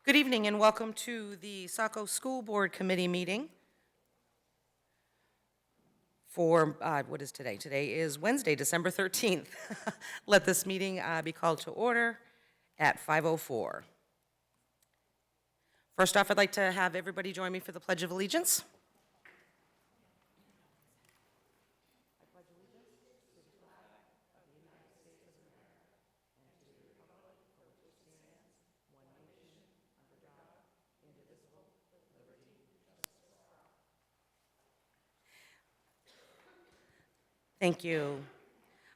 Good evening and welcome to the Saco School Board Committee meeting for, what is today? Today is Wednesday, December 13th. Let this meeting be called to order at 5:04. First off, I'd like to have everybody join me for the Pledge of Allegiance. Thank you.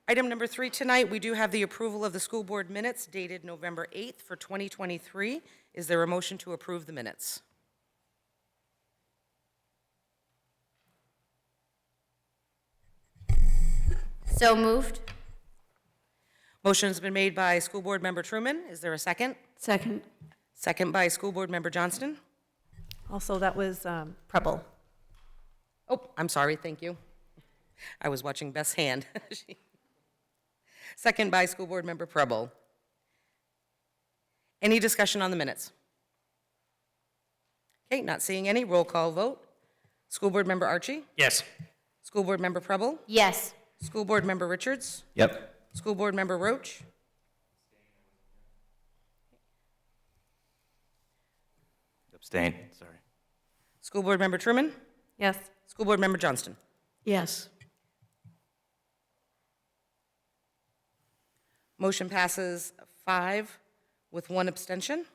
Item number 3 tonight, we do have the approval of the school board minutes dated November 8th for 2023. Is there a motion to approve the minutes? So moved. Motion has been made by School Board Member Truman. Is there a second? Second. Second by School Board Member Johnston. Also, that was Preble. Oh, I'm sorry, thank you. I was watching Beth's hand. Second by School Board Member Preble. Any discussion on the minutes? Okay, not seeing any. Roll call vote. School Board Member Archie? Yes. School Board Member Preble? Yes. School Board Member Richards? Yep. School Board Member Roach? Abstain, sorry. School Board Member Truman? Yes. School Board Member Johnston? Yes. Motion passes 5 with 1 abstention.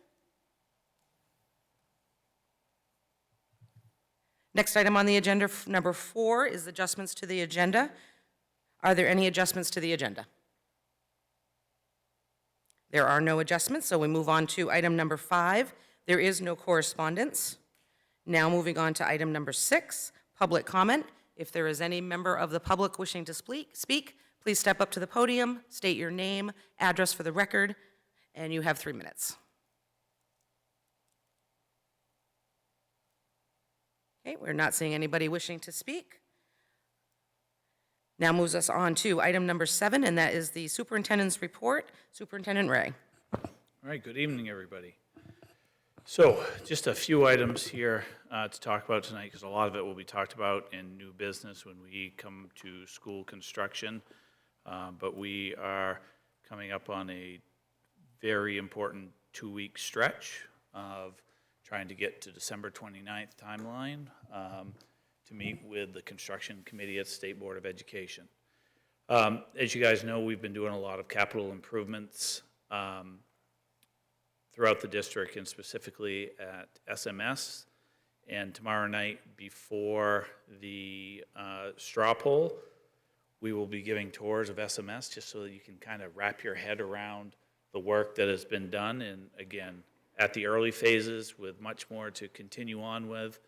Next item on the agenda, number 4, is adjustments to the agenda. Are there any adjustments to the agenda? There are no adjustments, so we move on to item number 5. There is no correspondence. Now moving on to item number 6, public comment. If there is any member of the public wishing to speak, please step up to the podium, state your name, address for the record, and you have 3 minutes. Okay, we're not seeing anybody wishing to speak. Now moves us on to item number 7, and that is the superintendent's report. Superintendent Ray. All right, good evening, everybody. So just a few items here to talk about tonight, because a lot of it will be talked about in new business when we come to school construction. But we are coming up on a very important 2-week stretch of trying to get to December 29th timeline to meet with the construction committee at State Board of Education. As you guys know, we've been doing a lot of capital improvements throughout the district and specifically at SMS. And tomorrow night before the straw poll, we will be giving tours of SMS just so that you can kind of wrap your head around the work that has been done. And again, at the early phases with much more to continue on with,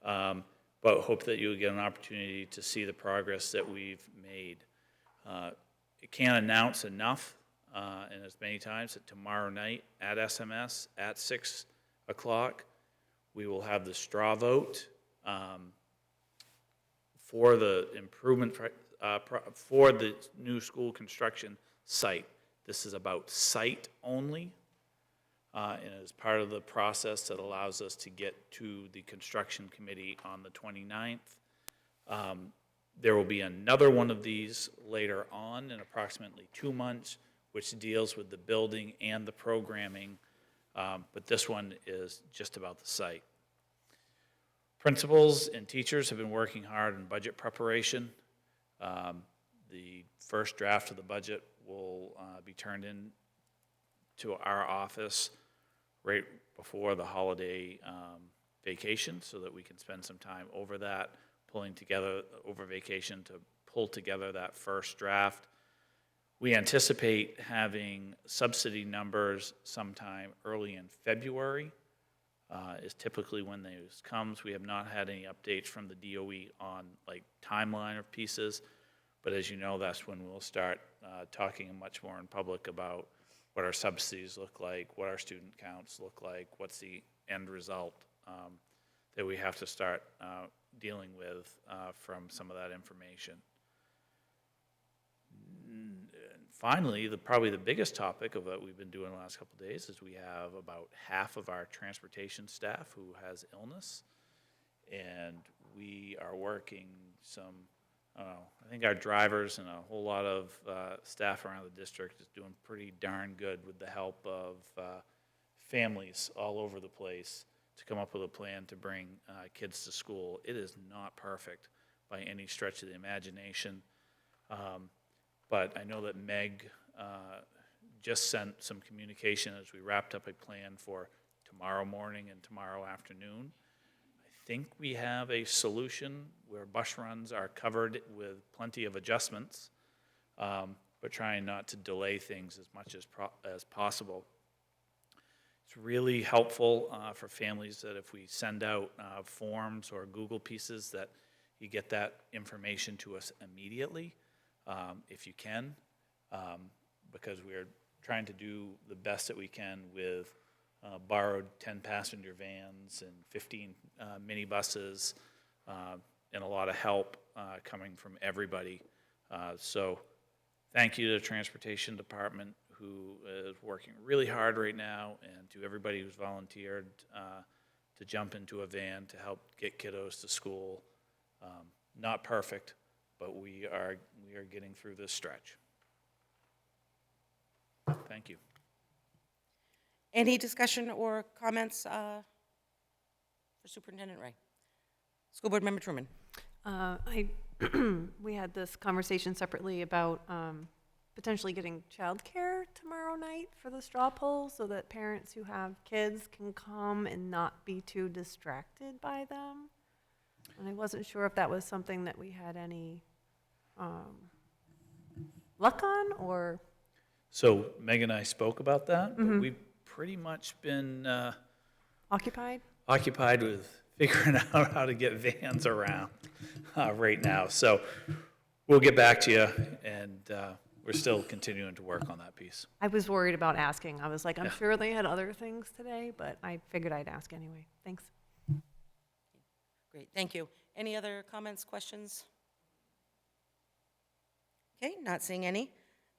but hope that you'll get an opportunity to see the progress that we've made. It can't announce enough and as many times that tomorrow night at SMS at 6 o'clock, we will have the straw vote for the improvement for the new school construction site. This is about site only, and it is part of the process that allows us to get to the construction committee on the 29th. There will be another one of these later on in approximately 2 months, which deals with the building and the programming, but this one is just about the site. Principals and teachers have been working hard in budget preparation. The first draft of the budget will be turned in to our office right before the holiday vacation so that we can spend some time over that, pulling together over vacation to pull together that first draft. We anticipate having subsidy numbers sometime early in February is typically when those comes. We have not had any updates from the DOE on like timeline of pieces, but as you know, that's when we'll start talking much more in public about what our subsidies look like, what our student counts look like, what's the end result that we have to start dealing with from some of that information. finally, probably the biggest topic of what we've been doing the last couple of days is we have about half of our transportation staff who has illness. And we are working some, I don't know, I think our drivers and a whole lot of staff around the district is doing pretty darn good with the help of families all over the place to come up with a plan to bring kids to school. It is not perfect by any stretch of the imagination. But I know that Meg just sent some communication as we wrapped up a plan for tomorrow morning and tomorrow afternoon. I think we have a solution where bus runs are covered with plenty of adjustments, but trying not to delay things as much as possible. It's really helpful for families that if we send out forms or Google pieces that you get that information to us immediately, if you can, because we're trying to do the best that we can with borrowed 10-passenger vans and 15 minibuses, and a lot of help coming from everybody. So thank you to the Transportation Department, who is working really hard right now, and to everybody who's volunteered to jump into a van to help get kiddos to school. Not perfect, but we are getting through this stretch. Thank you. Any discussion or comments for Superintendent Ray? School Board Member Truman. We had this conversation separately about potentially getting childcare tomorrow night for the straw poll so that parents who have kids can come and not be too distracted by them. And I wasn't sure if that was something that we had any luck on, or... So Meg and I spoke about that, but we've pretty much been Occupied? occupied with figuring out how to get vans around right now. So we'll get back to you, and we're still continuing to work on that piece. I was worried about asking. I was like, I'm sure they had other things today, but I figured I'd ask anyway. Thanks. Great, thank you. Any other comments, questions? Okay, not seeing any.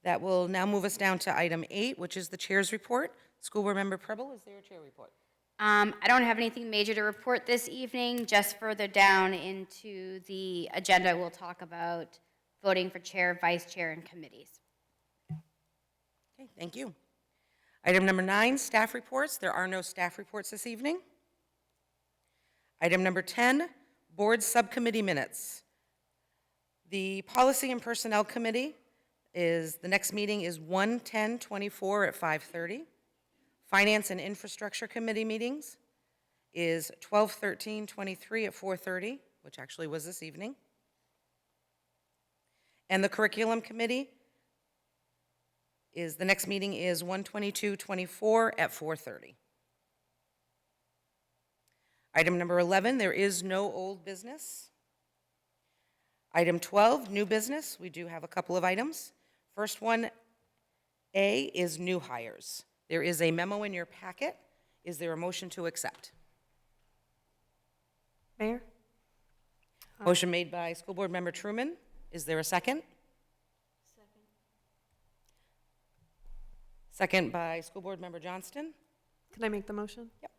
That will now move us down to item 8, which is the chair's report. School Board Member Preble, is there a chair report? I don't have anything major to report this evening. Just further down into the agenda, we'll talk about voting for chair, vice chair, and committees. Okay, thank you. Item number 9, staff reports. There are no staff reports this evening. Item number 10, board subcommittee minutes. The Policy and Personnel Committee the next meeting is 1/10/24 at 5:30. Finance and Infrastructure Committee meetings is 12/13/23 at 4:30, which actually was this evening. And the Curriculum Committee the next meeting is 1/22/24 at 4:30. Item number 11, there is no old business. Item 12, new business. We do have a couple of items. First one, A, is new hires. There is a memo in your packet. Is there a motion to accept? Mayor? Motion made by School Board Member Truman. Is there a second? Second by School Board Member Johnston. Can I make the motion? Yep.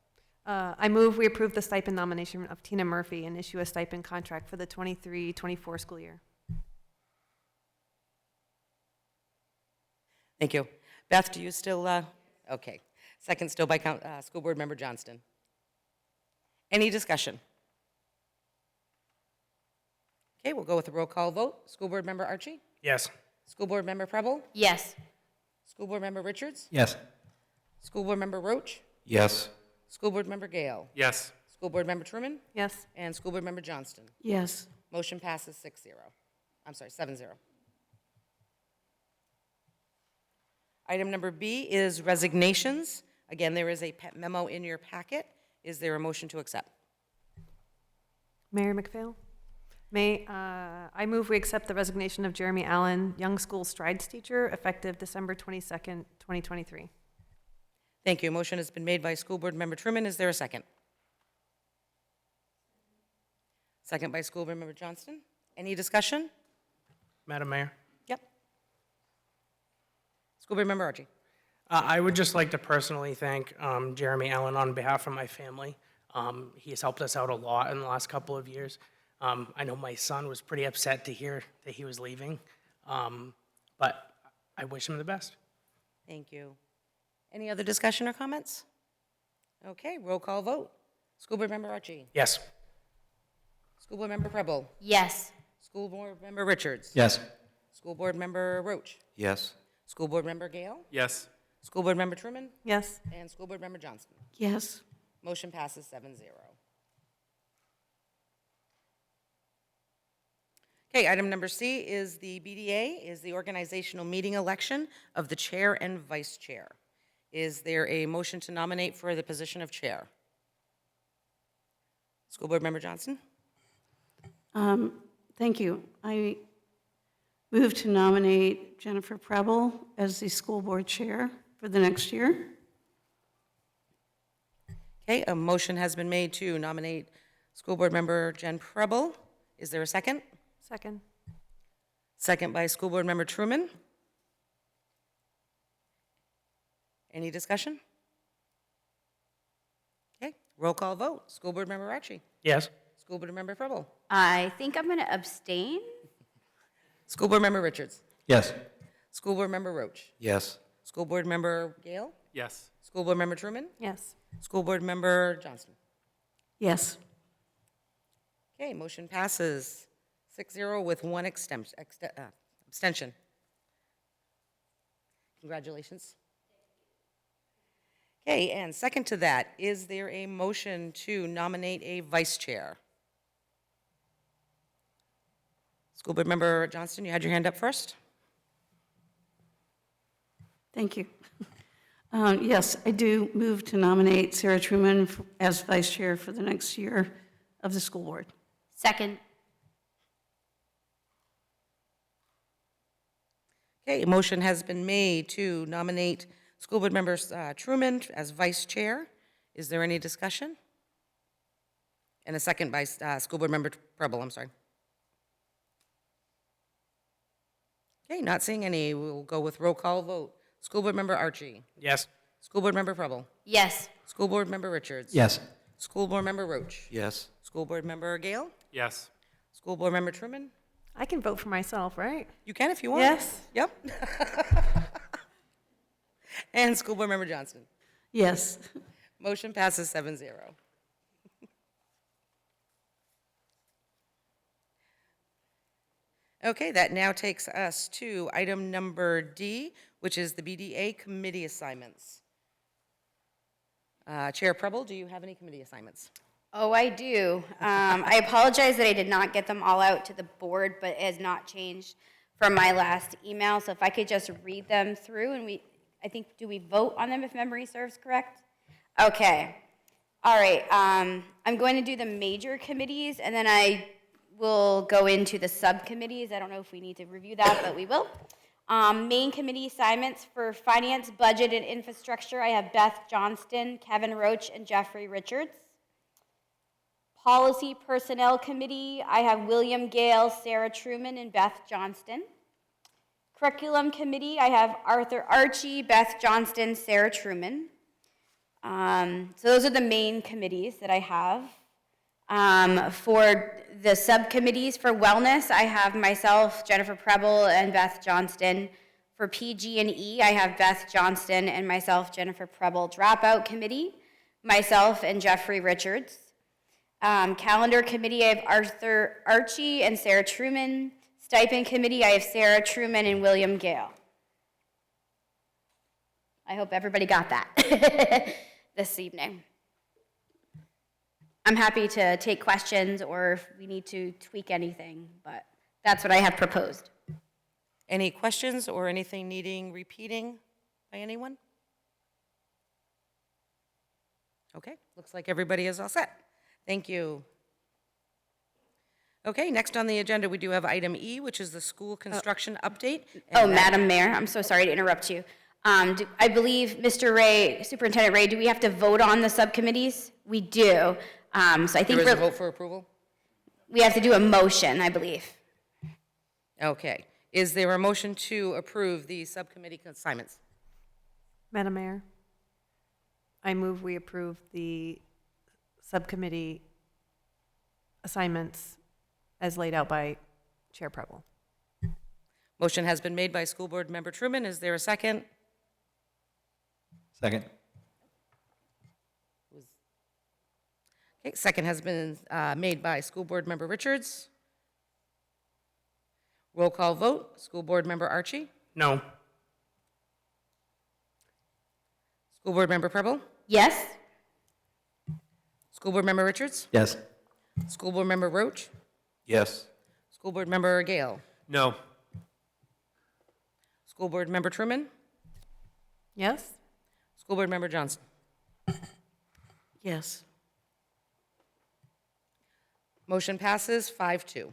I move we approve the stipend nomination of Tina Murphy and issue a stipend contract for the 23-24 school year. Thank you. Beth, do you still, okay. Second still by School Board Member Johnston. Any discussion? Okay, we'll go with a roll call vote. School Board Member Archie? Yes. School Board Member Preble? Yes. School Board Member Richards? Yes. School Board Member Roach? Yes. School Board Member Gale? Yes. School Board Member Truman? Yes. And School Board Member Johnston. Yes. Motion passes 6-0. I'm sorry, 7-0. Item number B is resignations. Again, there is a memo in your packet. Is there a motion to accept? Mayor McPhail? I move we accept the resignation of Jeremy Allen, Young School Strides teacher, effective December 22nd, 2023. Thank you. Motion has been made by School Board Member Truman. Is there a second? Second by School Board Member Johnston. Any discussion? Madam Mayor, Yep. School Board Member Archie. I would just like to personally thank Jeremy Allen on behalf of my family. He has helped us out a lot in the last couple of years. I know my son was pretty upset to hear that he was leaving, but I wish him the best. Thank you. Any other discussion or comments? Okay, roll call vote. School Board Member Archie. Yes. School Board Member Preble. Yes. School Board Member Richards. Yes. School Board Member Roach. Yes. School Board Member Gale. Yes. School Board Member Truman. Yes. And School Board Member Johnston. Yes. Motion passes 7-0. Okay, item number C is the BDA, is the organizational meeting election of the chair and vice chair. Is there a motion to nominate for the position of chair? School Board Member Johnston? Thank you. I move to nominate Jennifer Preble as the school board chair for the next year. Okay, a motion has been made to nominate School Board Member Jen Preble. Is there a second? Second. Second by School Board Member Truman. Any discussion? Okay, roll call vote. School Board Member Archie. Yes. School Board Member Preble. I think I'm going to abstain. School Board Member Richards. Yes. School Board Member Roach. Yes. School Board Member Gale. Yes. School Board Member Truman. Yes. School Board Member Johnston. Yes. Okay, motion passes 6-0 with one abstention. Congratulations. Okay, and second to that, is there a motion to nominate a vice chair? School Board Member Johnston, you had your hand up first? Thank you. Yes, I do move to nominate Sarah Truman as vice chair for the next year of the school board. Second. Okay, a motion has been made to nominate School Board Member Truman as vice chair. Is there any discussion? And a second by School Board Member Preble, I'm sorry. Okay, not seeing any, we'll go with roll call vote. School Board Member Archie. Yes. School Board Member Preble. Yes. School Board Member Richards. Yes. School Board Member Roach. Yes. School Board Member Gale. Yes. School Board Member Truman. I can vote for myself, right? You can if you want. Yes. Yep. And School Board Member Johnston. Yes. Motion passes 7-0. Okay, that now takes us to item number D, which is the BDA committee assignments. Chair Preble, do you have any committee assignments? Oh, I do. I apologize that I did not get them all out to the board, but it has not changed from my last email. So if I could just read them through and do we vote on them if memory serves correct? Okay. All right. I'm going to do the major committees and then I will go into the subcommittees. I don't know if we need to review that, but we will. Main committee assignments for finance, budget, and infrastructure. I have Beth Johnston, Kevin Roach, and Jeffrey Richards. Policy Personnel Committee, I have William Gale, Sarah Truman, and Beth Johnston. Curriculum Committee, I have Arthur Archie, Beth Johnston, Sarah Truman. So those are the main committees that I have. For the subcommittees for wellness, I have myself, Jennifer Preble, and Beth Johnston. For PG&E, I have Beth Johnston and myself, Jennifer Preble. Dropout Committee, myself and Jeffrey Richards. Calendar Committee, I have Arthur Archie and Sarah Truman. Stipend Committee, I have Sarah Truman and William Gale. I hope everybody got that this evening. I'm happy to take questions or if we need to tweak anything, but that's what I have proposed. Any questions or anything needing repeating by anyone? Okay, looks like everybody is all set. Thank you. Okay, next on the agenda, we do have item E, which is the school construction update. Oh, And that- Madam Mayor, I'm so sorry to interrupt you. I believe, Mr. Ray, Superintendent Ray, do we have to vote on the subcommittees? We do. So I think There is a vote for approval? we have to do a motion, I believe. Okay. Is there a motion to approve the subcommittee assignments? Madam Mayor, I move we approve the subcommittee assignments as laid out by Chair Preble. Motion has been made by School Board Member Truman. Is there a second? Second. Okay, second has been made by School Board Member Richards. Roll call vote. School Board Member Archie? No. School Board Member Preble? Yes? School Board Member Richards? Yes. School Board Member Roach? Yes. School Board Member Gale? No. School Board Member Truman? Yes? School Board Member Johnson? Yes. Motion passes 5-2.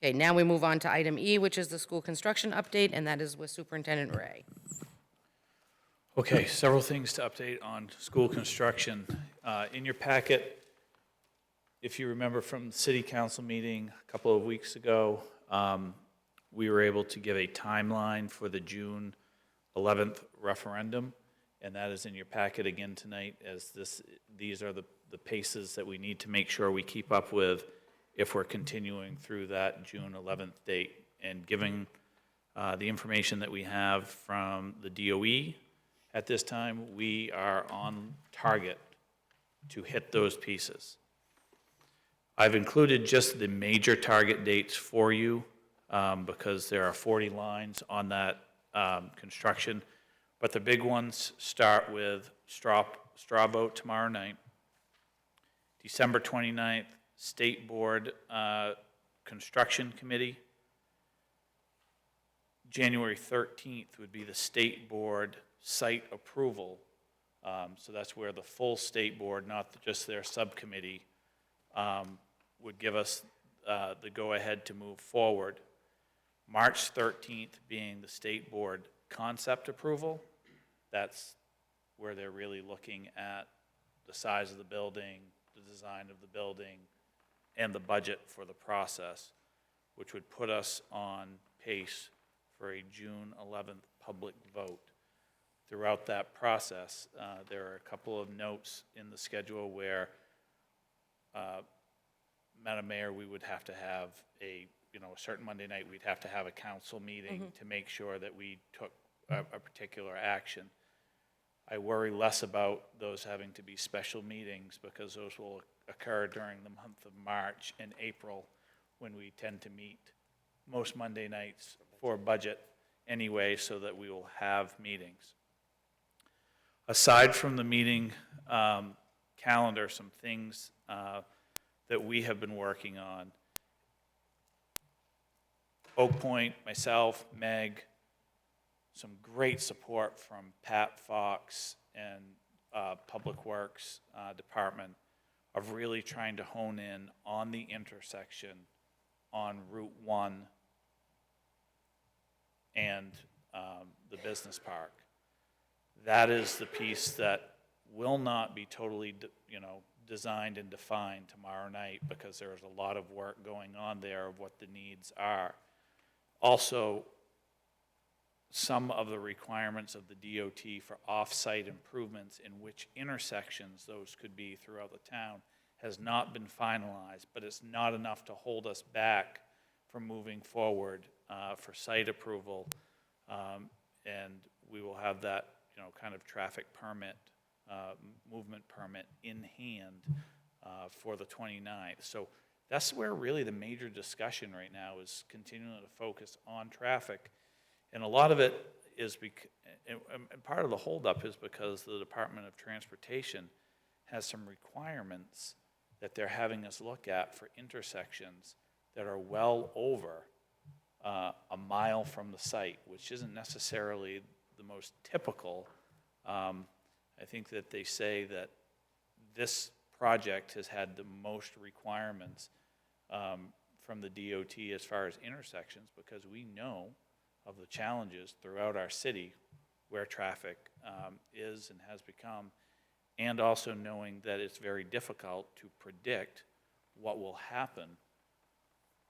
Okay, now we move on to item E, which is the school construction update, and that is with Superintendent Ray. Okay, several things to update on school construction. In your packet, if you remember from the city council meeting a couple of weeks ago, we were able to give a timeline for the June 11th referendum, and that is in your packet again tonight, as these are the paces that we need to make sure we keep up with if we're continuing through that June 11th date. And given the information that we have from the DOE at this time, we are on target to hit those pieces. I've included just the major target dates for you because there are 40 lines on that construction. But the big ones start with straw vote tomorrow night, December 29th, State Board Construction Committee. January 13th would be the State Board site approval. So that's where the full State Board, not just their subcommittee, would give us the go-ahead to move forward. March 13th being the State Board concept approval. That's where they're really looking at the size of the building, the design of the building, and the budget for the process, which would put us on pace for a June 11th public vote. Throughout that process, there are a couple of notes in the schedule where, Madam Mayor, we would have to have a certain Monday night, we'd have to have a council meeting to make sure that we took a particular action. I worry less about those having to be special meetings because those will occur during the month of March and April when we tend to meet most Monday nights for budget anyway, so that we will have meetings. Aside from the meeting calendar, some things that we have been working on. Oak Point, myself, Meg, some great support from Pat Fox and Public Works Department of really trying to hone in on the intersection on Route 1 and the business park. That is the piece that will not be totally, designed and defined tomorrow night because there is a lot of work going on there of what the needs are. Also, some of the requirements of the DOT for off-site improvements in which intersections those could be throughout the town has not been finalized, but it's not enough to hold us back from moving forward for site approval. And we will have that, kind of traffic permit, movement permit in hand for the 29th. So that's where really the major discussion right now is continuing to focus on traffic. And a lot of it is, and part of the holdup is because the Department of Transportation has some requirements that they're having us look at for intersections that are well over a mile from the site, which isn't necessarily the most typical. I think that they say that this project has had the most requirements from the DOT as far as intersections, because we know of the challenges throughout our city where traffic is and has become. and also knowing that it's very difficult to predict what will happen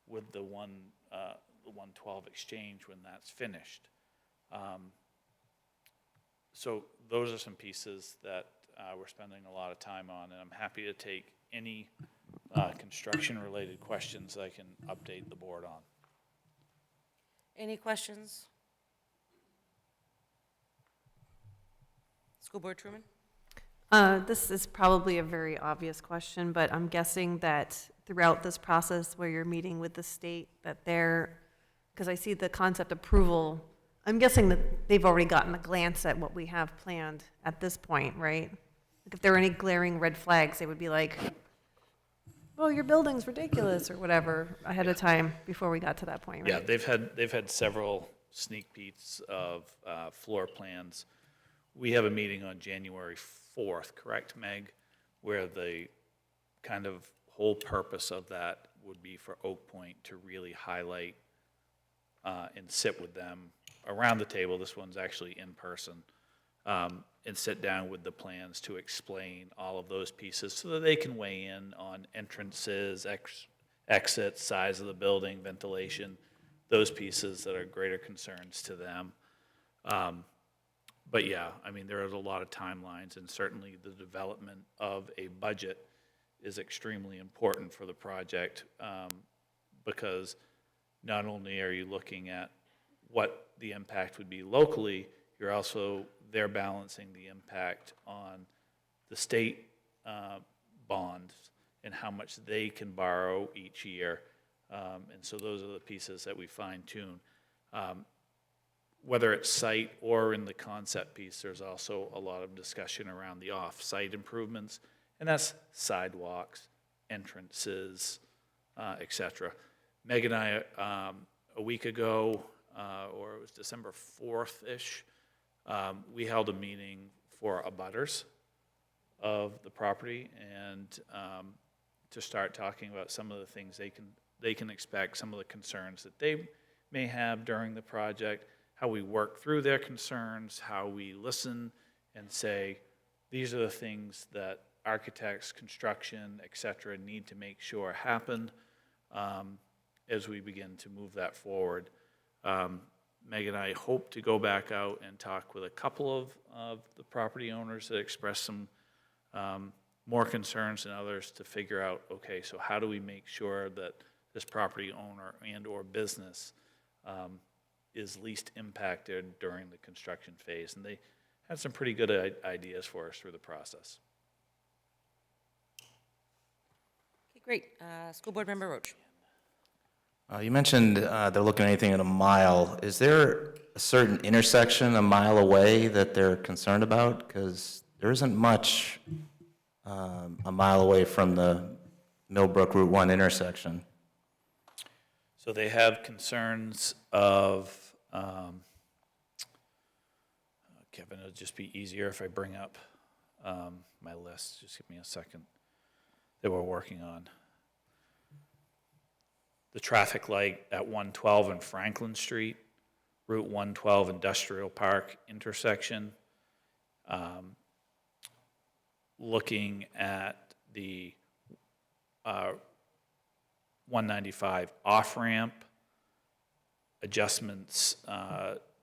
with the 112 exchange when that's finished. So those are some pieces that we're spending a lot of time on, and I'm happy to take any construction-related questions I can update the board on. Any questions? School Board Truman? This is probably a very obvious question, but I'm guessing that throughout this process where you're meeting with the state, that they're, because I see the concept approval, I'm guessing that they've already gotten a glance at what we have planned at this point, right? Like if there were any glaring red flags, they would be like, oh, your building's ridiculous or whatever ahead of time before we got to that point, right? Yeah, they've had several sneak peeks of floor plans. We have a meeting on January 4th, correct, Meg? Where the kind of whole purpose of that would be for Oak Point to really highlight and sit with them around the table. This one's actually in person. And sit down with the plans to explain all of those pieces so that they can weigh in on entrances, exits, size of the building, ventilation, those pieces that are greater concerns to them. But yeah, I mean, there is a lot of timelines, and certainly the development of a budget is extremely important for the project, because not only are you looking at what the impact would be locally, they're balancing the impact on the state bonds and how much they can borrow each year. And so those are the pieces that we fine tune. Whether it's site or in the concept piece, there's also a lot of discussion around the off-site improvements, and that's sidewalks, entrances, et cetera. Meg and I, a week ago, or it was December 4th-ish, we held a meeting for abutters of the property, and to start talking about some of the things they can expect, some of the concerns that they may have during the project, how we work through their concerns, how we listen and say, these are the things that architects, construction, et cetera, need to make sure happen as we begin to move that forward. Meg and I hope to go back out and talk with a couple of the property owners that expressed some more concerns than others to figure out, okay, so how do we make sure that this property owner and or business is least impacted during the construction phase? And they had some pretty good ideas for us through the process. Okay, great. School Board Member Roach. You mentioned they're looking at anything in a mile. Is there a certain intersection a mile away that they're concerned about? Because there isn't much a mile away from the Millbrook Route 1 intersection. So they have concerns of, Kevin, it'll just be easier if I bring up my list. Just give me a second that we're working on. The traffic light at 112 and Franklin Street, Route 112 Industrial Park intersection. Looking at the 195 off-ramp, adjustments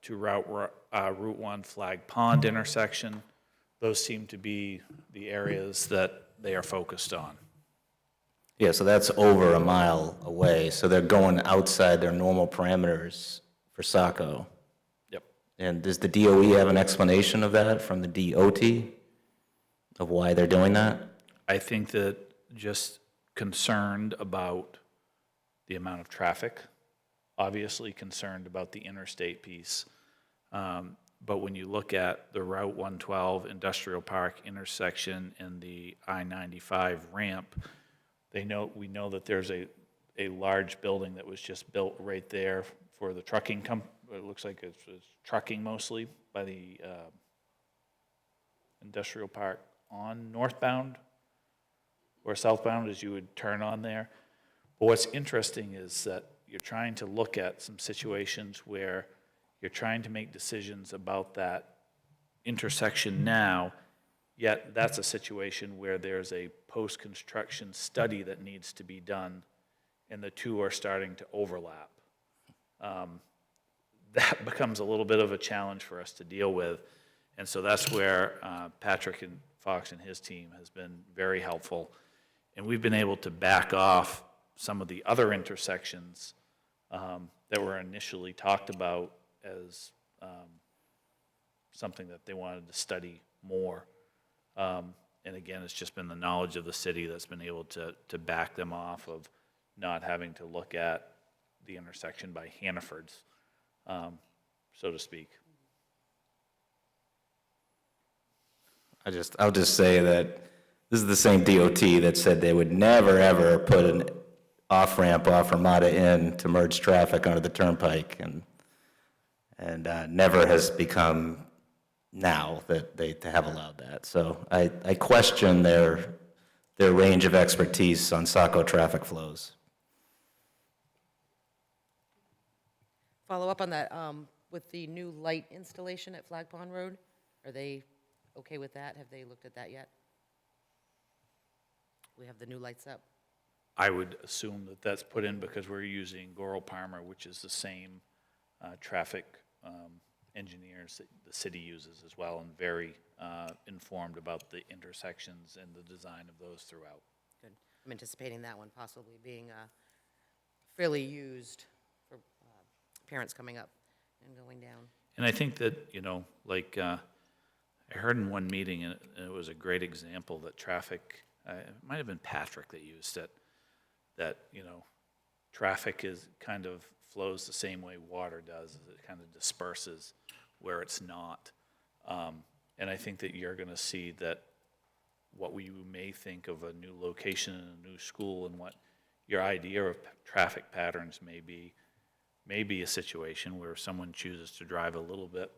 to Route 1 Flag Pond intersection. Those seem to be the areas that they are focused on. Yeah, so that's over a mile away, so they're going outside their normal parameters for Saco. Yep. And does the DOE have an explanation of that from the DOT, of why they're doing that? I think that just concerned about the amount of traffic, obviously concerned about the interstate piece. But when you look at the Route 112 Industrial Park intersection and the I-95 ramp, we know that there's a large building that was just built right there for the trucking it looks like it's trucking mostly by the industrial park on northbound or southbound as you would turn on there. But what's interesting is that you're trying to look at some situations where you're trying to make decisions about that intersection now, Yet, that's a situation where there's a post-construction study that needs to be done, and the two are starting to overlap. That becomes a little bit of a challenge for us to deal with. And so that's where Patrick and Fox and his team has been very helpful. And we've been able to back off some of the other intersections that were initially talked about as something that they wanted to study more. And again, it's just been the knowledge of the city that's been able to back them off of not having to look at the intersection by Hannaford's, so to speak. I'll just say that this is the same DOT that said they would never, ever put an off-ramp off Ramada Inn to merge traffic onto the turnpike, and never has become now that they have allowed that. So I question their range of expertise on Saco traffic flows. Follow up on that, with the new light installation at Flag Pond Road, are they okay with that? Have they looked at that yet? We have the new lights up. I would assume that that's put in because we're using Goro Palmer, which is the same traffic engineers that the city uses as well, and very informed about the intersections and the design of those throughout. Good. I'm anticipating that one possibly being fairly used for parents coming up and going down. And I think that, you know, like I heard in one meeting, and it was a great example that traffic, it might have been Patrick that used it, that, you know, traffic is kind of flows the same way water does, as it kind of disperses where it's not. And I think that you're going to see that what we may think of a new location and a new school and what your idea of traffic patterns may be a situation where someone chooses to drive a little bit,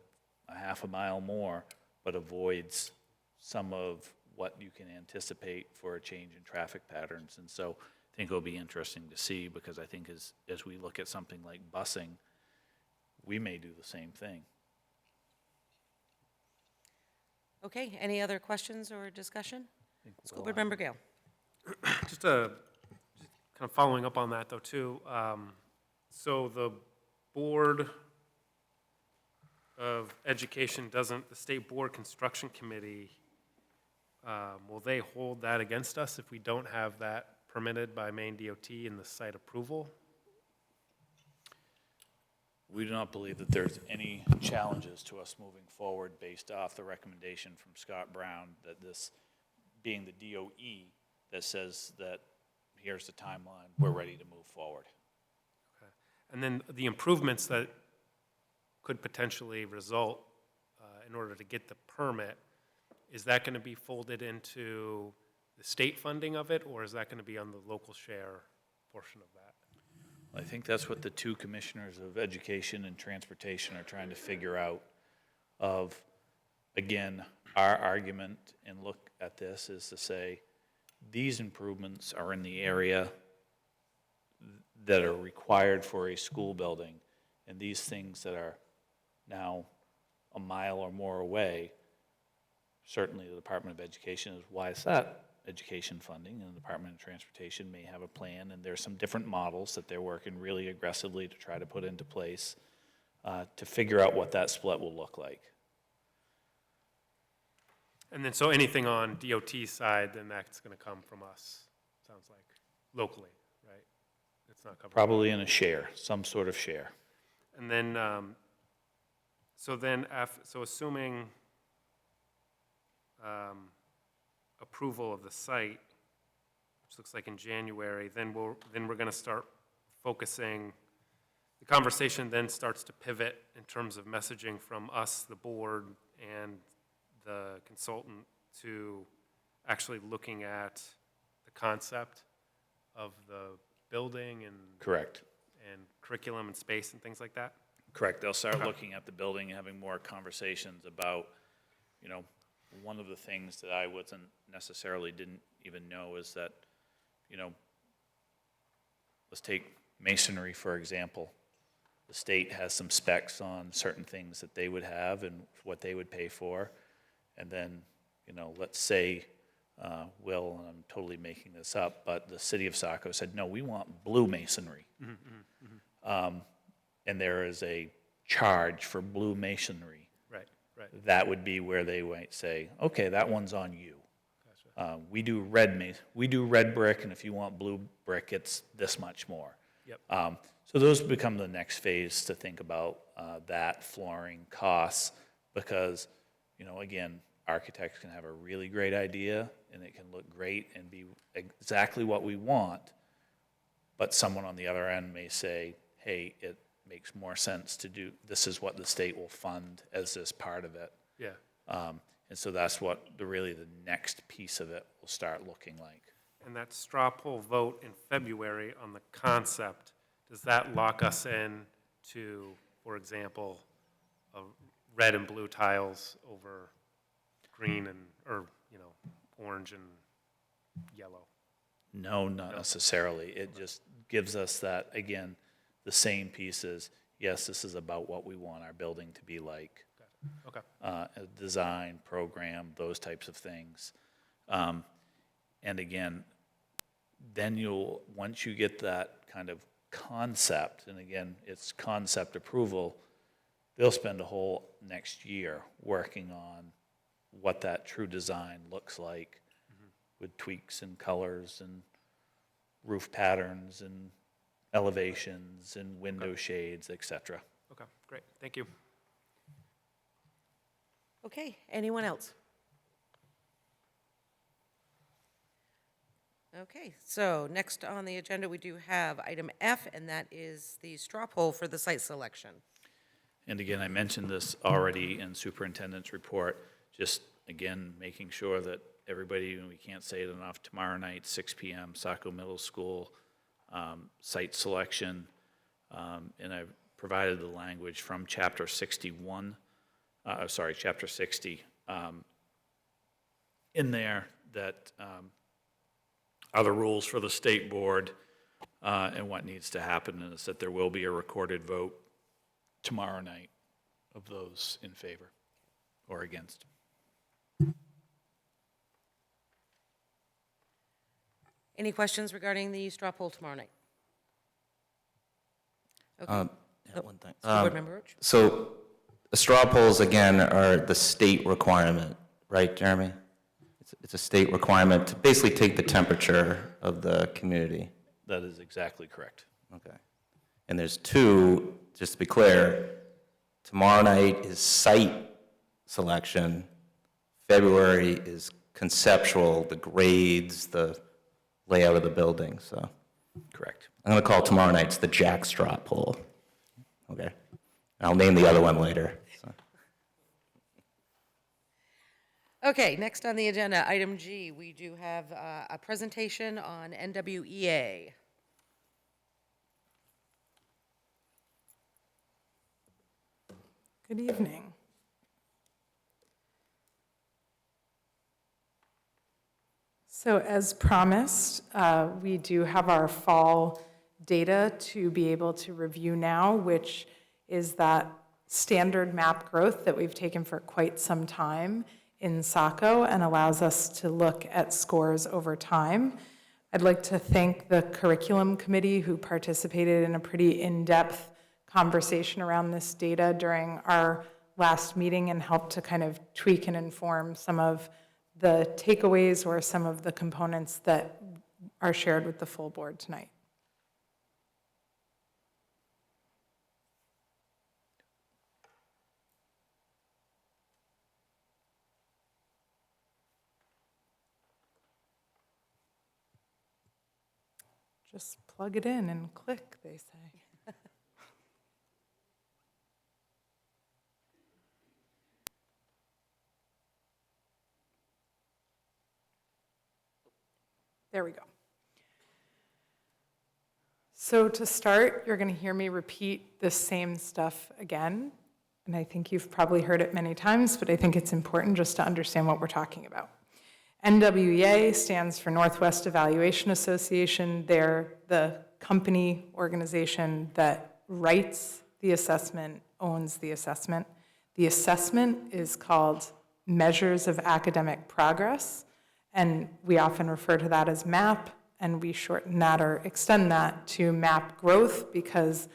a half a mile more, but avoids some of what you can anticipate for a change in traffic patterns. And so I think it'll be interesting to see, because I think as we look at something like busing, we may do the same thing. Okay, any other questions or discussion? School Board Member Gale. Just kind of following up on that, though, too. So the Board of Education doesn't, the State Board Construction Committee, will they hold that against us if we don't have that permitted by Maine DOT in the site approval? We do not believe that there's any challenges to us moving forward based off the recommendation from Scott Brown, that this being the DOE that says that here's the timeline, we're ready to move forward. Okay. And then the improvements that could potentially result in order to get the permit, is that going to be folded into the state funding of it, or is that going to be on the local share portion of that? I think that's what the two commissioners of education and transportation are trying to figure out of, again, our argument and look at this is to say, these improvements are in the area that are required for a school building, and these things that are now a mile or more away, certainly the Department of Education is, why is that education funding? And the Department of Transportation may have a plan, and there's some different models that they're working really aggressively to try to put into place to figure out what that split will look like. And then, so anything on DOT side, then that's going to come from us, sounds like, locally, right? It's not covered. Probably in a share, some sort of share. And then, so assuming approval of the site, which looks like in January, then we're going to start focusing. The conversation then starts to pivot in terms of messaging from us, the board, and the consultant, to actually looking at the concept of the building and Correct. and curriculum and space and things like that. Correct. They'll start looking at the building and having more conversations about, you know, one of the things that I didn't even know is that, you know, let's take masonry, for example. The state has some specs on certain things that they would have and what they would pay for. And then, you let's say, Will, and I'm totally making this up, but the city of Saco said, no, we want blue masonry. And there is a charge for blue masonry. Right, right. That would be where they might say, okay, that one's on you. We do red brick, and if you want blue brick, it's this much more. Yep. So those become the next phase to think about that flooring costs, because, again, architects can have a really great idea, and it can look great and be exactly what we want, but someone on the other end may say, hey, it makes more sense to do, this is what the state will fund as this part of it. Yeah. And so that's what really the next piece of it will start looking like. And that straw poll vote in February on the concept, does that lock us in to, for example, red and blue tiles over green and, or, orange and yellow? No, not necessarily. It just gives us that, again, the same pieces. Yes, this is about what we want our building to be like. Okay. A design, program, those types of things. And again, then once you get that kind of concept, and again, it's concept approval, they'll spend a whole next year working on what that true design looks like with tweaks and colors and roof patterns and elevations and window shades, et cetera. Okay, great, thank you. Okay, anyone else? Okay, so next on the agenda, we do have item F, and that is the straw poll for the site selection. And again, I mentioned this already in superintendent's report, just again, making sure that everybody, and we can't say it enough, tomorrow night, 6 p.m., Saco Middle School, site selection, and I've provided the language from chapter 61, chapter 60, in there that are the rules for the state board and what needs to happen, and is that there will be a recorded vote tomorrow night of those in favor or against. Any questions regarding the straw poll tomorrow night? Okay. One thing. School Board Member Roach? So the straw polls, again, are the state requirement, right, Jeremy? It's a state requirement to basically take the temperature of the community. That is exactly correct. Okay. And there's two, just to be clear, tomorrow night is site selection. February is conceptual, the grades, the layout of the building, so. Correct. I'm going to call tomorrow night's the Jack Straw poll. Okay. I'll name the other one later. So. Okay, next on the agenda, item G, we do have a presentation on NWEA. Good evening. So as promised, we do have our fall data to be able to review now, which is that standard map growth that we've taken for quite some time in Saco and allows us to look at scores over time. I'd like to thank the curriculum committee who participated in a pretty in-depth conversation around this data during our last meeting and helped to kind of tweak and inform some of the takeaways or some of the components that are shared with the full board tonight. Just plug it in and click, they say. There we go. So to start, you're going to hear me repeat the same stuff again. And I think you've probably heard it many times, but I think it's important just to understand what we're talking about. NWEA stands for Northwest Evaluation Association. They're the company organization that writes the assessment, owns the assessment. The assessment is called measures of academic progress, and we often refer to that as MAP, and we shorten that or extend that to MAP growth, because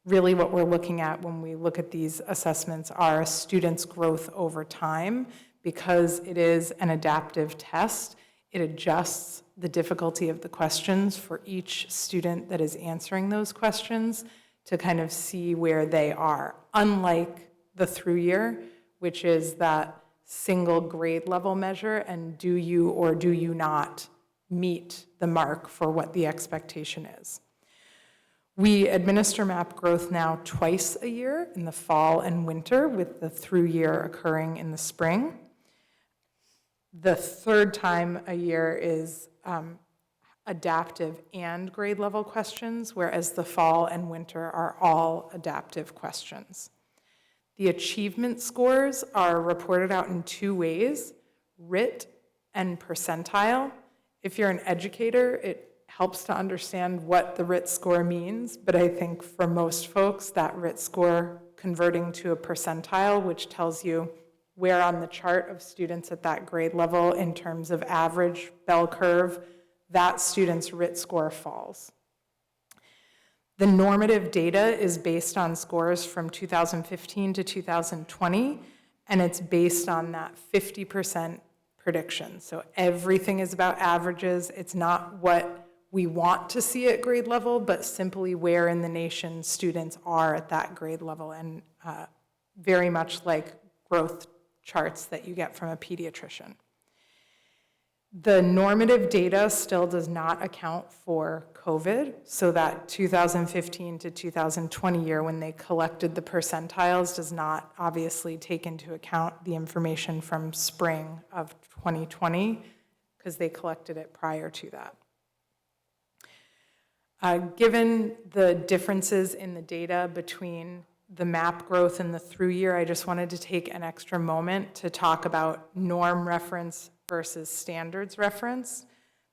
really what we're looking at when we look at these assessments are a student's growth over time. Because it is an adaptive test, it adjusts the difficulty of the questions for each student that is answering those questions to kind of see where they are. Unlike the through year, which is that single grade level measure, and do you or do you not meet the mark for what the expectation is. We administer MAP growth now twice a year, in the fall and winter, with the through year occurring in the spring. The third time a year is adaptive and grade level questions, whereas the fall and winter are all adaptive questions. The achievement scores are reported out in two ways, RIT and percentile. If you're an educator, it helps to understand what the RIT score means, but I think for most folks, that RIT score converting to a percentile, which tells you where on the chart of students at that grade level in terms of average bell curve, that student's RIT score falls. The normative data is based on scores from 2015 to 2020, and it's based on that 50% prediction. So everything is about averages. It's not what we want to see at grade level, but simply where in the nation students are at that grade level, and very much like growth charts that you get from a pediatrician. The normative data still does not account for COVID, so that 2015 to 2020 year, when they collected the percentiles, does not obviously take into account the information from spring of 2020, because they collected it prior to that. Given the differences in the data between the MAP growth and the through year, I just wanted to take an extra moment to talk about norm reference versus standards reference.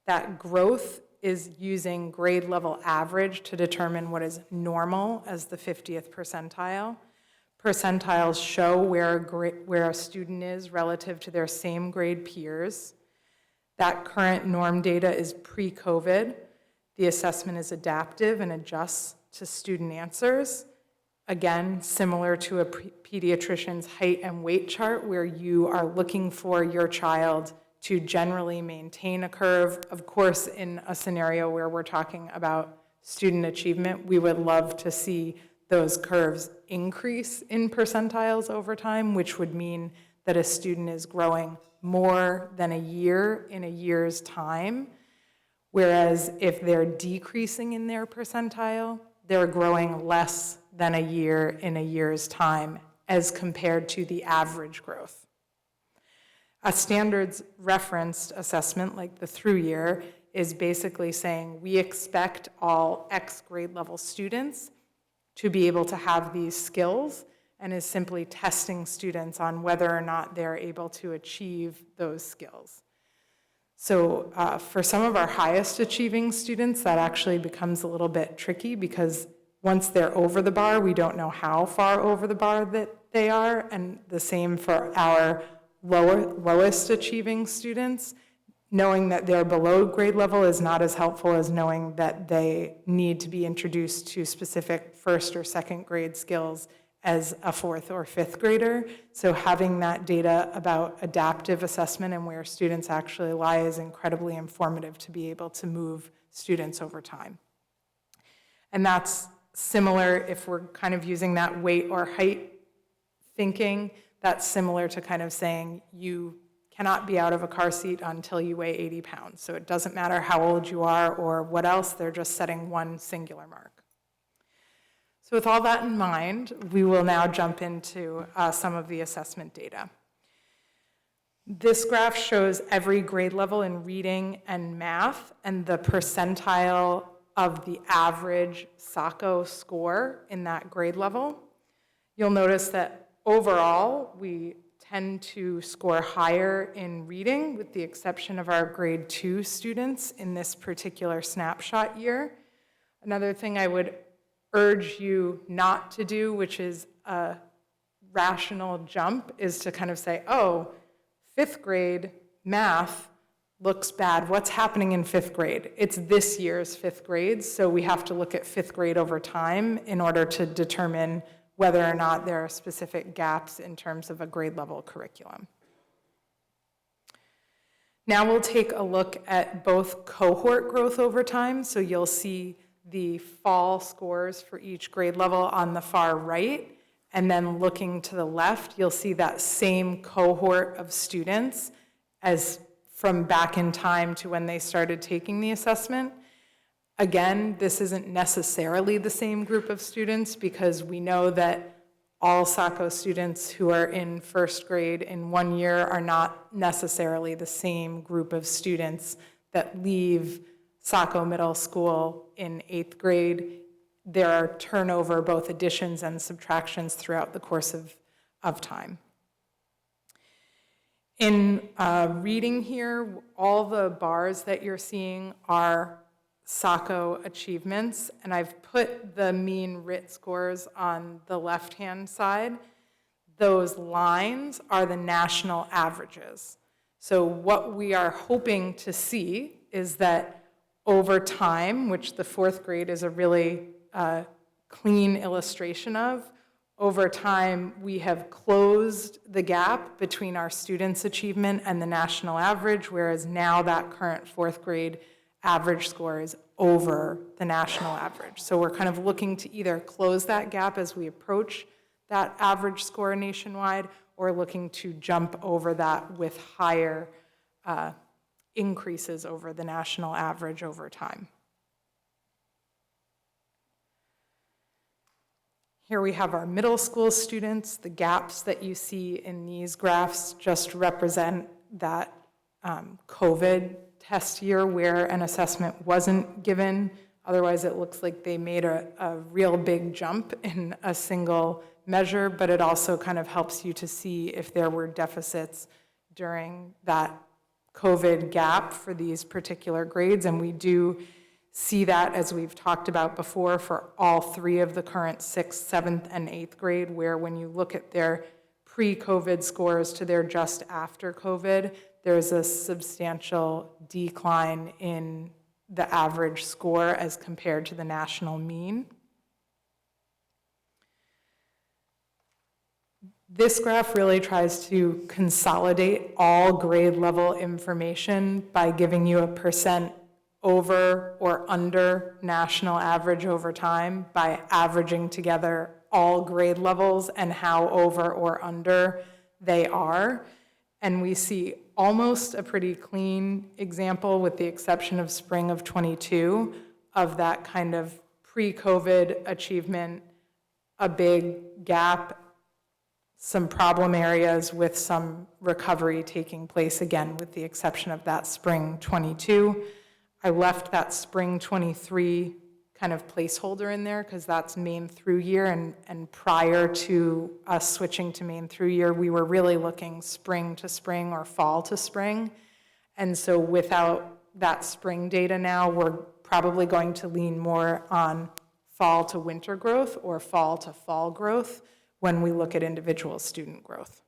That growth is using grade level average to determine what is normal as the 50th percentile. Percentiles show where a student is relative to their same grade peers. That current norm data is pre-COVID. The assessment is adaptive and adjusts to student answers. Again, similar to a pediatrician's height and weight chart, where you are looking for your child to generally maintain a curve. Of course, in a scenario where we're talking about student achievement, we would love to see those curves increase in percentiles over time, which would mean that a student is growing more than a year in a year's time. Whereas if they're decreasing in their percentile, they're growing less than a year in a year's time as compared to the average growth. A standards referenced assessment, like the through year, is basically saying we expect all X grade level students to be able to have these skills, and is simply testing students on whether or not they're able to achieve those skills. So for some of our highest achieving students, that actually becomes a little bit tricky, because once they're over the bar, we don't know how far over the bar that they are, and the same for our lowest achieving students. Knowing that they're below grade level is not as helpful as knowing that they need to be introduced to specific first or second grade skills as a fourth or fifth grader. So having that data about adaptive assessment and where students actually lie is incredibly informative to be able to move students over time. And that's similar, if we're kind of using that weight or height thinking, that's similar to kind of saying you cannot be out of a car seat until you weigh 80 pounds. So it doesn't matter how old you are or what else, they're just setting one singular mark. So with all that in mind, we will now jump into some of the assessment data. This graph shows every grade level in reading and math and the percentile of the average Saco score in that grade level. You'll notice that overall, we tend to score higher in reading, with the exception of our grade 2 students in this particular snapshot year. Another thing I would urge you not to do, which is a rational jump, is to kind of say, oh, fifth grade math looks bad. What's happening in fifth grade? It's this year's fifth grade, so we have to look at fifth grade over time in order to determine whether or not there are specific gaps in terms of a grade level curriculum. Now we'll take a look at both cohort growth over time. So you'll see the fall scores for each grade level on the far right, and then looking to the left, you'll see that same cohort of students as from back in time to when they started taking the assessment. Again, this isn't necessarily the same group of students because we know that all Saco students who are in first grade in 1 year are not necessarily the same group of students that leave Saco Middle School in 8th grade. There are turnover, both additions and subtractions throughout the course of time. In reading here, all the bars that you're seeing are Saco achievements, and I've put the mean RIT scores on the left-hand side. Those lines are the national averages. So what we are hoping to see is that over time, which the 4th grade is a really clean illustration of, over time, we have closed the gap between our students' achievement and the national average, whereas now that current 4th grade average score is over the national average. So we're kind of looking to either close that gap as we approach that average score nationwide, or looking to jump over that with higher increases over the national average over time. Here we have our middle school students. The gaps that you see in these graphs just represent that COVID test year where an assessment wasn't given. Otherwise, it looks like they made a real big jump in a single measure, but it also kind of helps you to see if there were deficits during that COVID gap for these particular grades, and we do see that, as we've talked about before, for all 3 of the current 6th, 7th, and 8th grade, where when you look at their pre-COVID scores to their just after COVID, there's a substantial decline in the average score as compared to the national mean. This graph really tries to consolidate all grade level information by giving you a percent over or under national average over time by averaging together all grade levels and how over or under they are. And we see almost a pretty clean example, with the exception of spring of '22, of that kind of pre-COVID achievement, a big gap, some problem areas with some recovery taking place, again, with the exception of that spring '22. I left that spring '23 kind of placeholder in there because that's Main through year, and prior to us switching to Main through year, we were really looking spring to spring or fall to spring. And so without that spring data now, we're probably going to lean more on fall to winter growth or fall to fall growth when we look at individual student growth.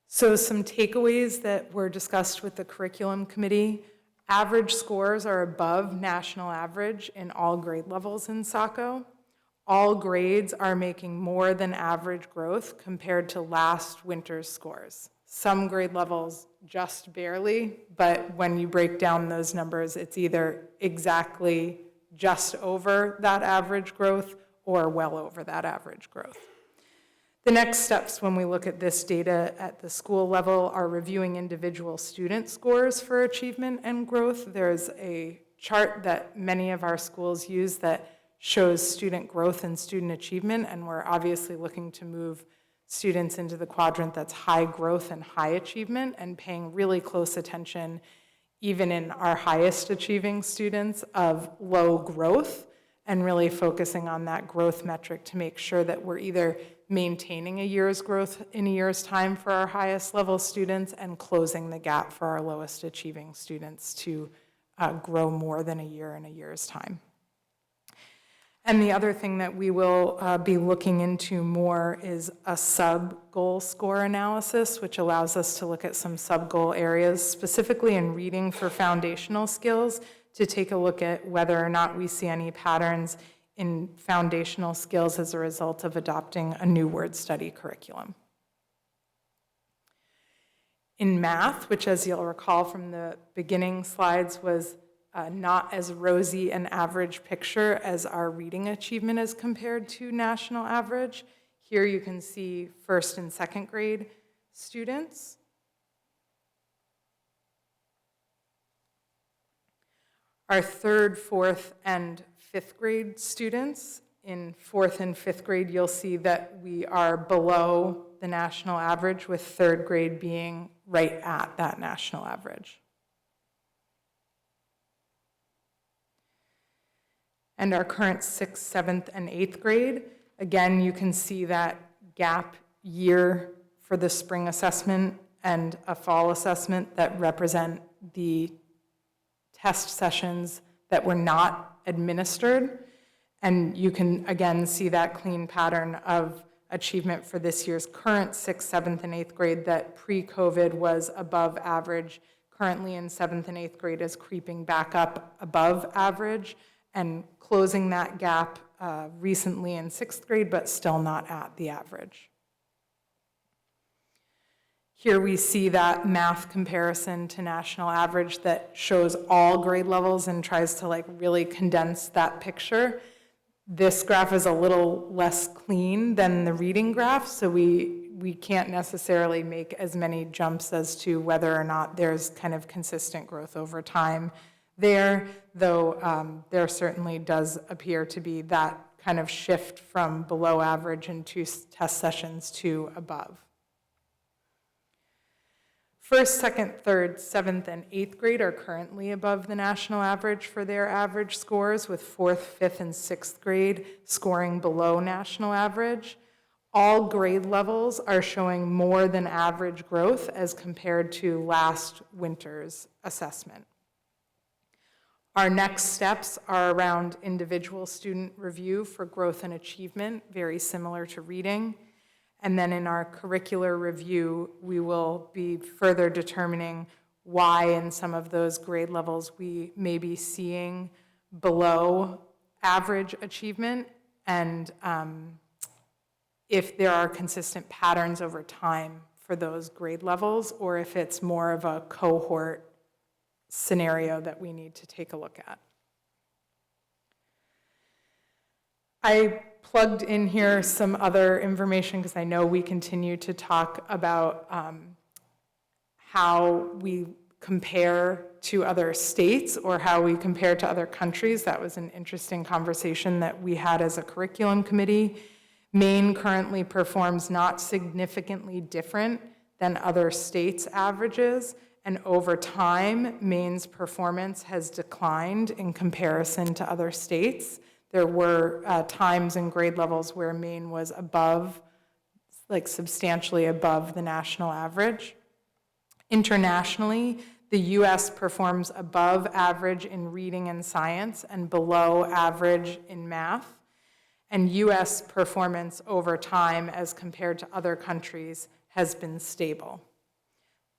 So some takeaways that were discussed with the curriculum committee. Average scores are above national average in all grade levels in Saco. All grades are making more than average growth compared to last winter's scores. Some grade levels just barely, but when you break down those numbers, it's either exactly just over that average growth or well over that average growth. The next steps when we look at this data at the school level are reviewing individual student scores for achievement and growth. There's a chart that many of our schools use that shows student growth and student achievement, and we're obviously looking to move students into the quadrant that's high growth and high achievement, and paying really close attention, even in our highest achieving students, of low growth, and really focusing on that growth metric to make sure that we're either maintaining a year's growth in a year's time for our highest level students and closing the gap for our lowest achieving students to grow more than a year in a year's time. And the other thing that we will be looking into more is a sub-goal score analysis, which allows us to look at some sub-goal areas, specifically in reading for foundational skills, to take a look at whether or not we see any patterns in foundational skills as a result of adopting a new word study curriculum. In math, which as you'll recall from the beginning slides was not as rosy an average picture as our reading achievement as compared to national average. Here you can see first and second grade students. Our third, fourth, and fifth grade students. In fourth and fifth grade, you'll see that we are below the national average, with third grade being right at that national average. And our current 6th, 7th, and 8th grade, again, you can see that gap year for the spring assessment and a fall assessment that represent the test sessions that were not administered. And you can, again, see that clean pattern of achievement for this year's current 6th, 7th, and 8th grade that pre-COVID was above average. Currently in 7th and 8th grade is creeping back up above average and closing that gap recently in 6th grade, but still not at the average. Here we see that math comparison to national average that shows all grade levels and tries to like really condense that picture. This graph is a little less clean than the reading graph, so we can't necessarily make as many jumps as to whether or not there's kind of consistent growth over time there, though there certainly does appear to be that kind of shift from below average in 2 test sessions to above. First, second, third, 7th, and 8th grade are currently above the national average for their average scores, with 4th, 5th, and 6th grade scoring below national average. All grade levels are showing more than average growth as compared to last winter's assessment. Our next steps are around individual student review for growth and achievement, very similar to reading. And then in our curricular review, we will be further determining why in some of those grade levels we may be seeing below average achievement, and if there are consistent patterns over time for those grade levels, or if it's more of a cohort scenario that we need to take a look at. I plugged in here some other information because I know we continue to talk about how we compare to other states or how we compare to other countries. That was an interesting conversation that we had as a curriculum committee. Maine currently performs not significantly different than other states' averages, and over time, Maine's performance has declined in comparison to other states. There were times and grade levels where Maine was above, like substantially above the national average. Internationally, the US performs above average in reading and science and below average in math. And US performance over time as compared to other countries has been stable.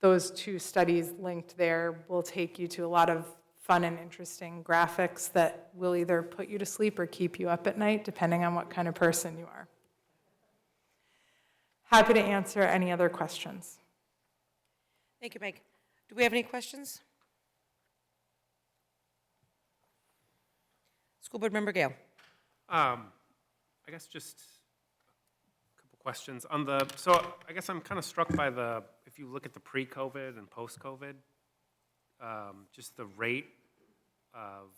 Those two studies linked there will take you to a lot of fun and interesting graphics that will either put you to sleep or keep you up at night, depending on what kind of person you are. Happy to answer any other questions. Thank you, Meg. Do we have any questions? School Board Member Gale. I guess just a couple questions on the, so I guess I'm kind of struck by the, if you look at the pre-COVID and post-COVID, just the rate of,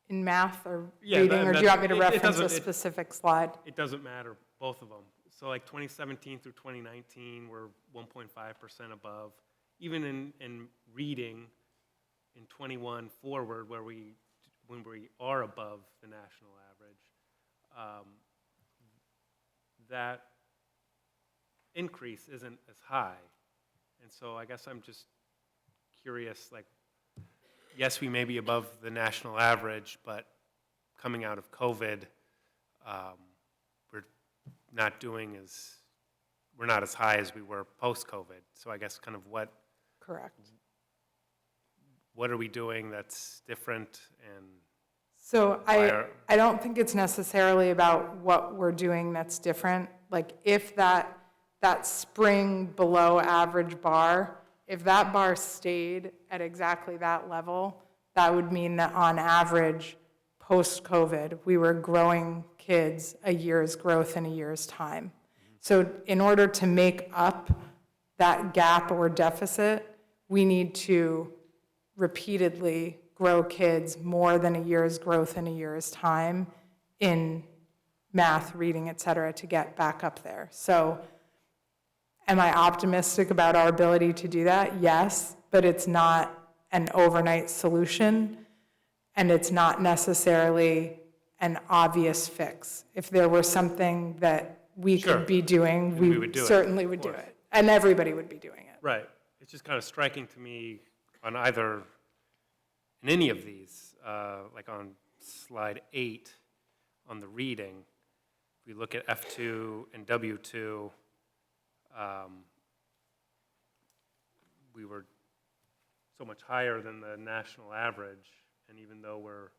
In math or Yeah, reading, or do you want me to it reference a doesn't- specific slide? it doesn't matter, both of them. So like 2017 through 2019, we're 1.5% above. Even in reading, in 21 forward, when we are above the national average, that increase isn't as high. And so I guess I'm just curious, like, yes, we may be above the national average, but coming out of COVID, we're not doing as, we're not as high as we were post-COVID. So I guess kind of what are we doing that's different and So why are- I don't think it's necessarily about what we're doing that's different. Like if that spring below average bar, if that bar stayed at exactly that level, that would mean that on average, post-COVID, we were growing kids a year's growth in a year's time. So in order to make up that gap or deficit, we need to repeatedly grow kids more than a year's growth in a year's time in math, reading, et cetera, to get back up there. So am I optimistic about our ability to do that? Yes, but it's not an overnight solution, and it's not necessarily an obvious fix. If there were something that we Sure. could be doing, We we would do it, certainly of would do course. it. And everybody would be doing it. Right. It's just kind of striking to me on either, in any of these, like on slide 8, on the reading, if we look at F2 and W2, we were so much higher than the national average, and even though we're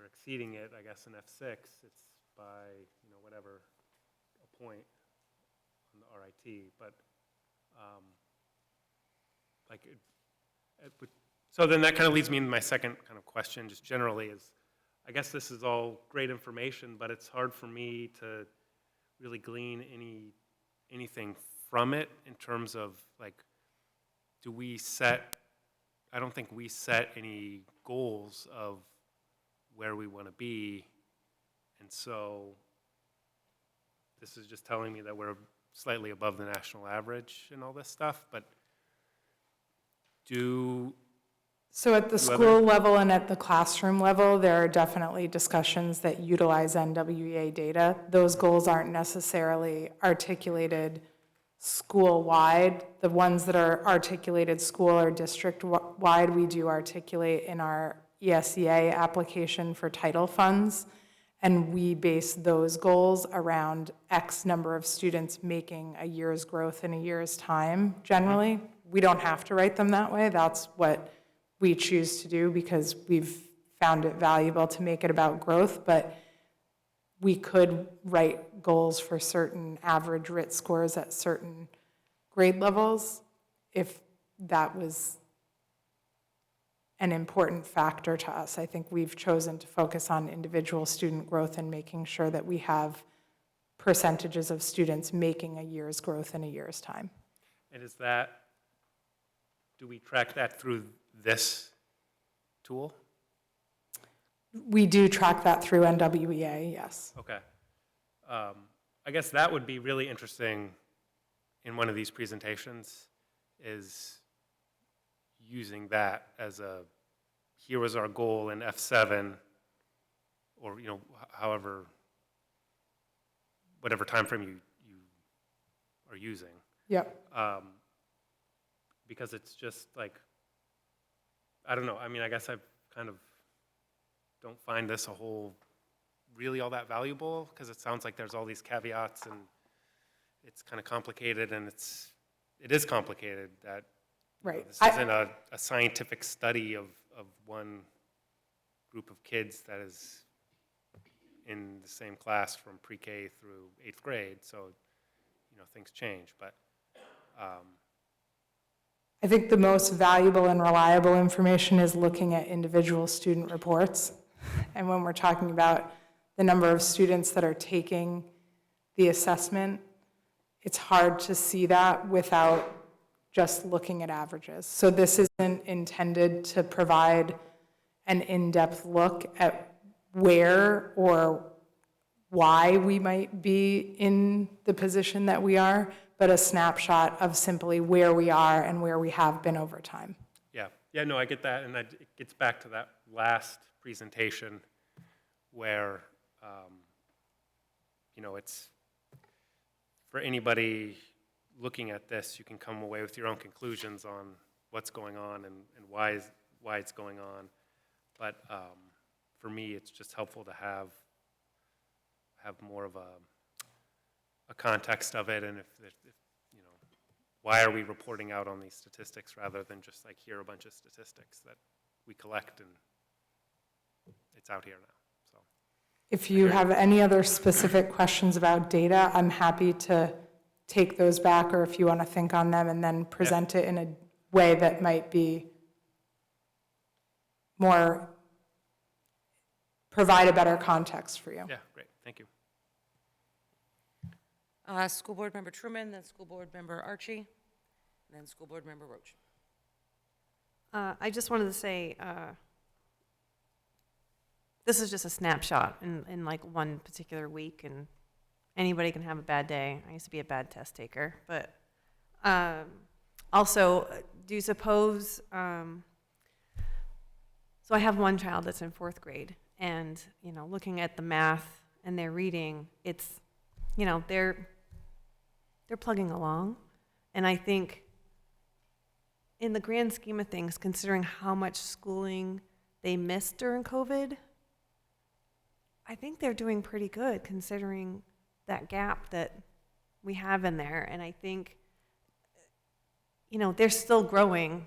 exceeding it, I guess, in F6, it's by, whatever, a point on the RIT, but so then that kind of leads me into my second kind of question, just generally, is I guess this is all great information, but it's hard for me to really glean anything from it in terms of like, I don't think we set any goals of where we want to be, and so this is just telling me that we're slightly above the national average and all this stuff, but So at the school level and at the classroom level, there are definitely discussions that utilize NWEA data. Those goals aren't necessarily articulated school-wide. The ones that are articulated school or district-wide, we do articulate in our ESEA application for title funds. And we base those goals around X number of students making a year's growth in a year's time, generally. We don't have to write them that way. That's what we choose to do because we've found it valuable to make it about growth, but we could write goals for certain average RIT scores at certain grade levels if that was an important factor to us. I think we've chosen to focus on individual student growth and making sure that we have percentages of students making a year's growth in a year's time. And do we track that through this tool? We do track that through NWEA, yes. Okay. I guess that would be really interesting in one of these presentations, is using that as here was our goal in F7, or whatever time frame you are using. Yep. Because it's just like, I don't know, I mean, I guess I kind of don't find this really all that valuable, because it sounds like there's all these caveats and it's kind of complicated, and it is complicated that Right. this isn't a scientific study of one group of kids that is in the same class from pre-K through 8th grade, so things change, but I think the most valuable and reliable information is looking at individual student reports. And when we're talking about the number of students that are taking the assessment, it's hard to see that without just looking at averages. So this isn't intended to provide an in-depth look at where or why we might be in the position that we are, but a snapshot of simply where we are and where we have been over time. Yeah, no, I get that, and it gets back to that last presentation where, it's, for anybody looking at this, you can come away with your own conclusions on what's going on and why why it's going on. But for me, it's just helpful to have more of a context of it, and if you know, why are we reporting out on these statistics rather than just like, here are a bunch of statistics that we collect and it's out here now, so. If you have any other specific questions about data, I'm happy to take those back, or if you want to think on them and then present it in a way that might be more, provide a better context for you. Yeah, great, thank you. School Board Member Truman, then School Board Member Archie, and then School Board Member Roach. I just wanted to say, this is just a snapshot in like one particular week, and anybody can have a bad day. I used to be a bad test taker, but also, do you suppose, so I have one child that's in 4th grade, and, you know, looking at the math and their reading, it's, you know, they're plugging along, and I think in the grand scheme of things, considering how much schooling they missed during COVID, I think they're doing pretty good considering that gap that we have in there. And I think, you know, they're still growing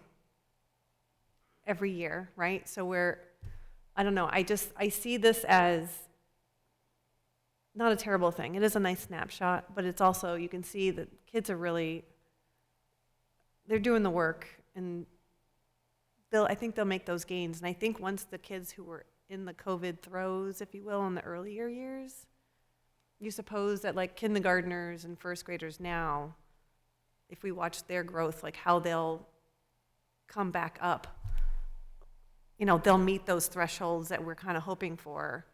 every year, right? So I don't know, I see this as not a terrible thing. It is a nice snapshot, but it's also, you can see that kids are really, they're doing the work, and I think they'll make those gains. And I think once the kids who were in the COVID throes, if you will, in the earlier years, you suppose that like kindergartners and 1st graders now, if we watch their growth, like how they'll come back up, you know, they'll meet those thresholds that we're kind of hoping for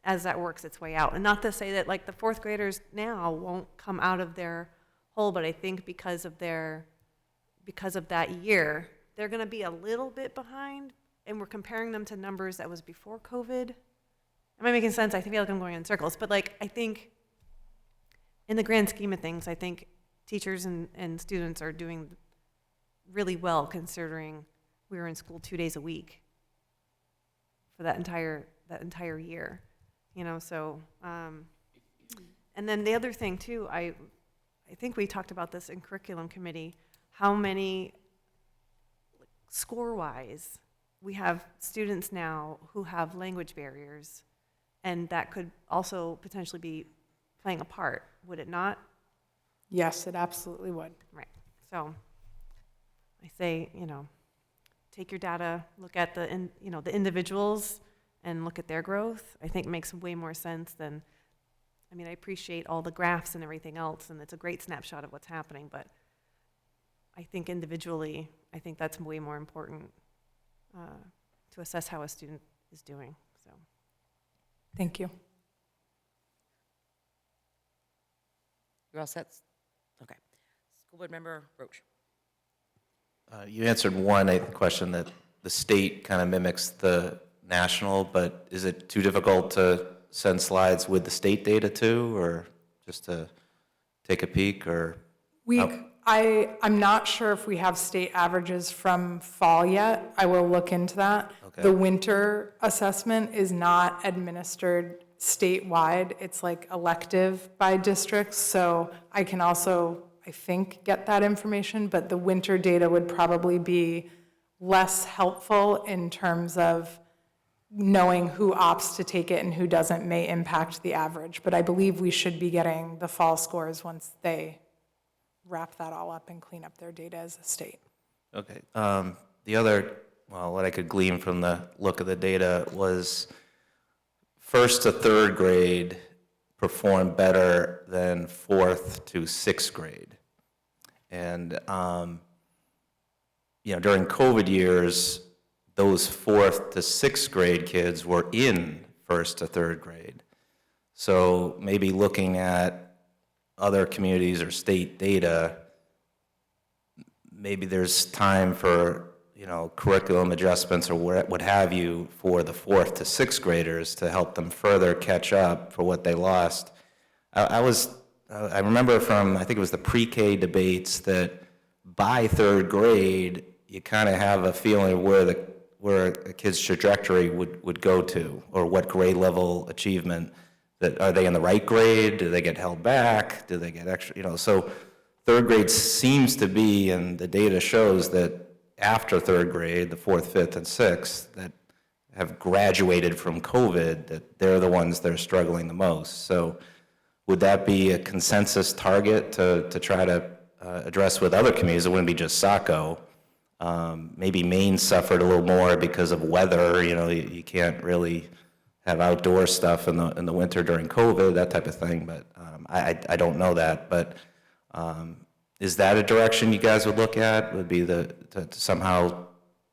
as that works its way out. And not to say that like the 4th graders now won't come out of their hole, but I think because of that year, they're going to be a little bit behind, and we're comparing them to numbers that was before COVID. Am I making sense? I feel like I'm going in circles, but like, I think in the grand scheme of things, I think teachers and students are doing really well considering we were in school 2 days a week for that entire year, you know, so, and then the other thing too, I think we talked about this in curriculum committee, how many, score-wise, we have students now who have language barriers, and that could also potentially be playing a part, would it not? Yes, it absolutely would. Right. So I say, you know, take your data, look at the individuals, and look at their growth. I think makes way more sense than, I mean, I appreciate all the graphs and everything else, and it's a great snapshot of what's happening, but I think individually, I think that's way more important to assess how a student is doing, so. Thank you. You're all set? Okay. School Board Member Roach. You answered one question that the state kind of mimics the national, but is it too difficult to send slides with the state data too, or just to take a peek, or? I'm not sure if we have state averages from fall yet. I will look into that. Okay. The winter assessment is not administered statewide. It's like elective by districts. So I can also, I think, get that information, but the winter data would probably be less helpful in terms of knowing who opts to take it and who doesn't may impact the average. But I believe we should be getting the fall scores once they wrap that all up and clean up their data as a state. Okay. The other, well, what I could glean from the look of the data was 1st to 3rd grade performed better than 4th to 6th grade. And, you know, during COVID years, those 4th to 6th grade kids were in 1st to 3rd grade. So maybe looking at other communities or state data, maybe there's time for, you know, curriculum adjustments or what have you for the 4th to 6th graders to help them further catch up for what they lost. I remember from, I think it was the pre-K debates, that by 3rd grade, you kind of have a feeling of where a kid's trajectory would go to, or what grade level achievement, that, are they in the right grade? Do they get held back? Do they get extra, so third grade seems to be, and the data shows that after third grade, the fourth, fifth, and sixth, that have graduated from COVID, that they're the ones that are struggling the most. So would that be a consensus target to try to address with other communities? It wouldn't be just Saco. Maybe Maine suffered a little more because of weather. You can't really have outdoor stuff in the winter during COVID, that type of thing. But I don't know that. But is that a direction you guys would look at? Would be to somehow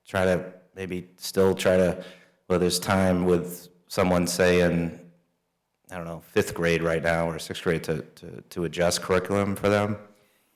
try to maybe still try to, well, there's time with someone saying, I don't know, fifth grade right now or sixth grade to adjust curriculum for them?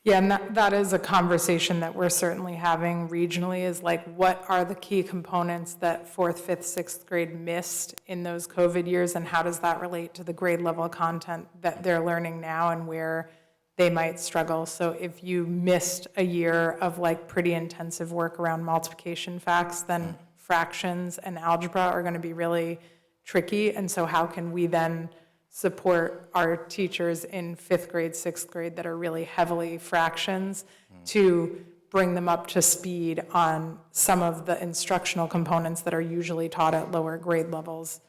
Yeah, and that is a conversation that we're certainly having regionally, is like, what are the key components that fourth, fifth, sixth grade missed in those COVID years, and how does that relate to the grade level content that they're learning now and where they might struggle? So if you missed a year of like pretty intensive work around multiplication facts, then fractions and algebra are going to be really tricky. And so how can we then support our teachers in fifth grade, sixth grade that are really heavily fractions to bring them up to speed on some of the instructional components that are usually taught at lower grade levels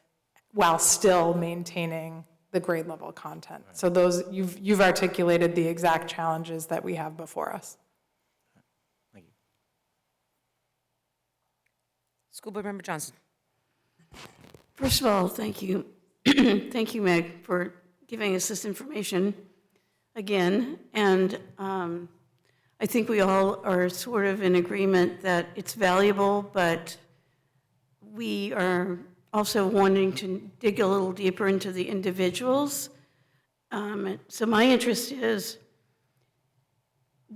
while still maintaining the grade level content. Right. So those, you've articulated the exact challenges that we have before us. Thank you. School Board Member Johnson. First of all, thank you. Thank you, Meg, for giving us this information again. And I think we all are sort of in agreement that it's valuable, but we are also wanting to dig a little deeper into the individuals. So my interest is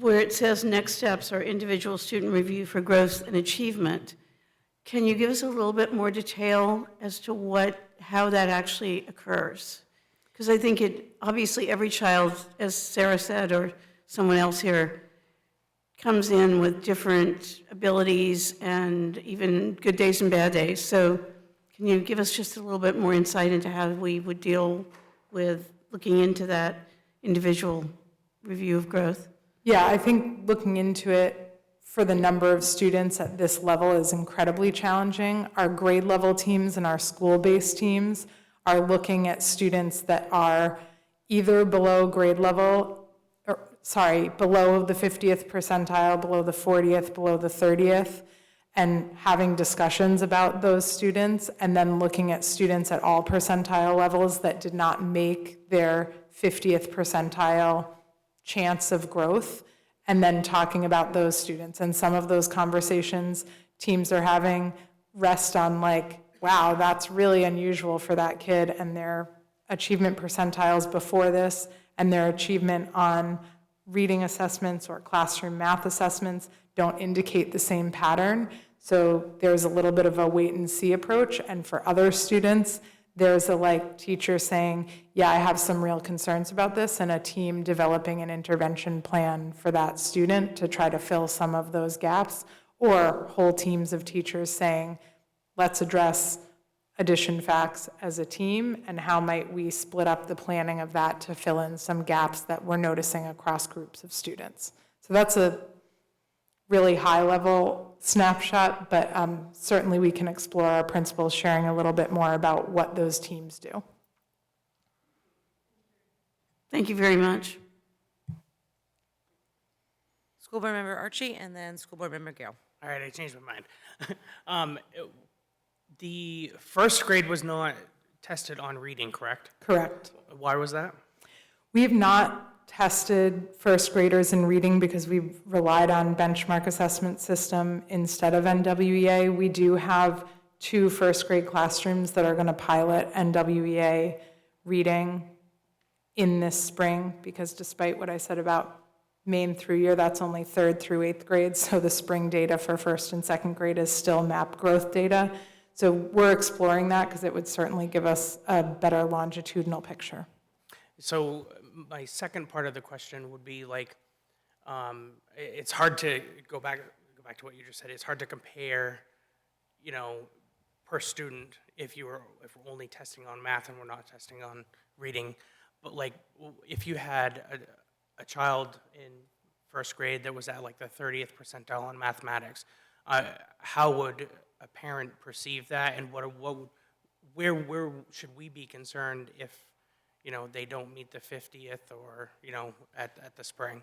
where it says next steps are individual student review for growth and achievement. Can you give us a little bit more detail as to how that actually occurs? Because I think obviously every child, as Sarah said, or someone else here, comes in with different abilities and even good days and bad days. So can you give us just a little bit more insight into how we would deal with looking into that individual review of growth? Yeah, I think looking into it for the number of students at this level is incredibly challenging. Our grade level teams and our school-based teams are looking at students that are either below grade level, below the 50th percentile, below the 40th, below the 30th, and having discussions about those students, and then looking at students at all percentile levels that did not make their 50th percentile chance of growth, and then talking about those students. And some of those conversations teams are having rest on like, wow, that's really unusual for that kid, and their achievement percentiles before this and their achievement on reading assessments or classroom math assessments don't indicate the same pattern. So there's a little bit of a wait and see approach. And for other students, there's a teacher saying, yeah, I have some real concerns about this, and a team developing an intervention plan for that student to try to fill some of those gaps, or whole teams of teachers saying, let's address addition facts as a team, and how might we split up the planning of that to fill in some gaps that we're noticing across groups of students. So that's a really high-level snapshot, but certainly we can explore our principals sharing a little bit more about what those teams do. Thank you very much. School Board Member Archie, and then School Board Member Gale. All right, I changed my mind. The first grade was not tested on reading, correct? Correct. Why was that? We have not tested first graders in reading because we've relied on benchmark assessment system instead of NWEA. We do have 2 first grade classrooms that are going to pilot NWEA reading in this spring, because despite what I said about Maine through year, that's only 3rd through 8th grade. So the spring data for 1st and 2nd grade is still map growth data. So we're exploring that because it would certainly give us a better longitudinal picture. So my second part of the question would be it's hard to go back to what you just said. It's hard to compare, you know, per student, if we're only testing on math and we're not testing on reading, but like, if you had a child in first grade that was at like the 30th percentile on mathematics, how would a parent perceive that, and where should we be concerned if, you know, they don't meet the 50th or, you know, at the spring?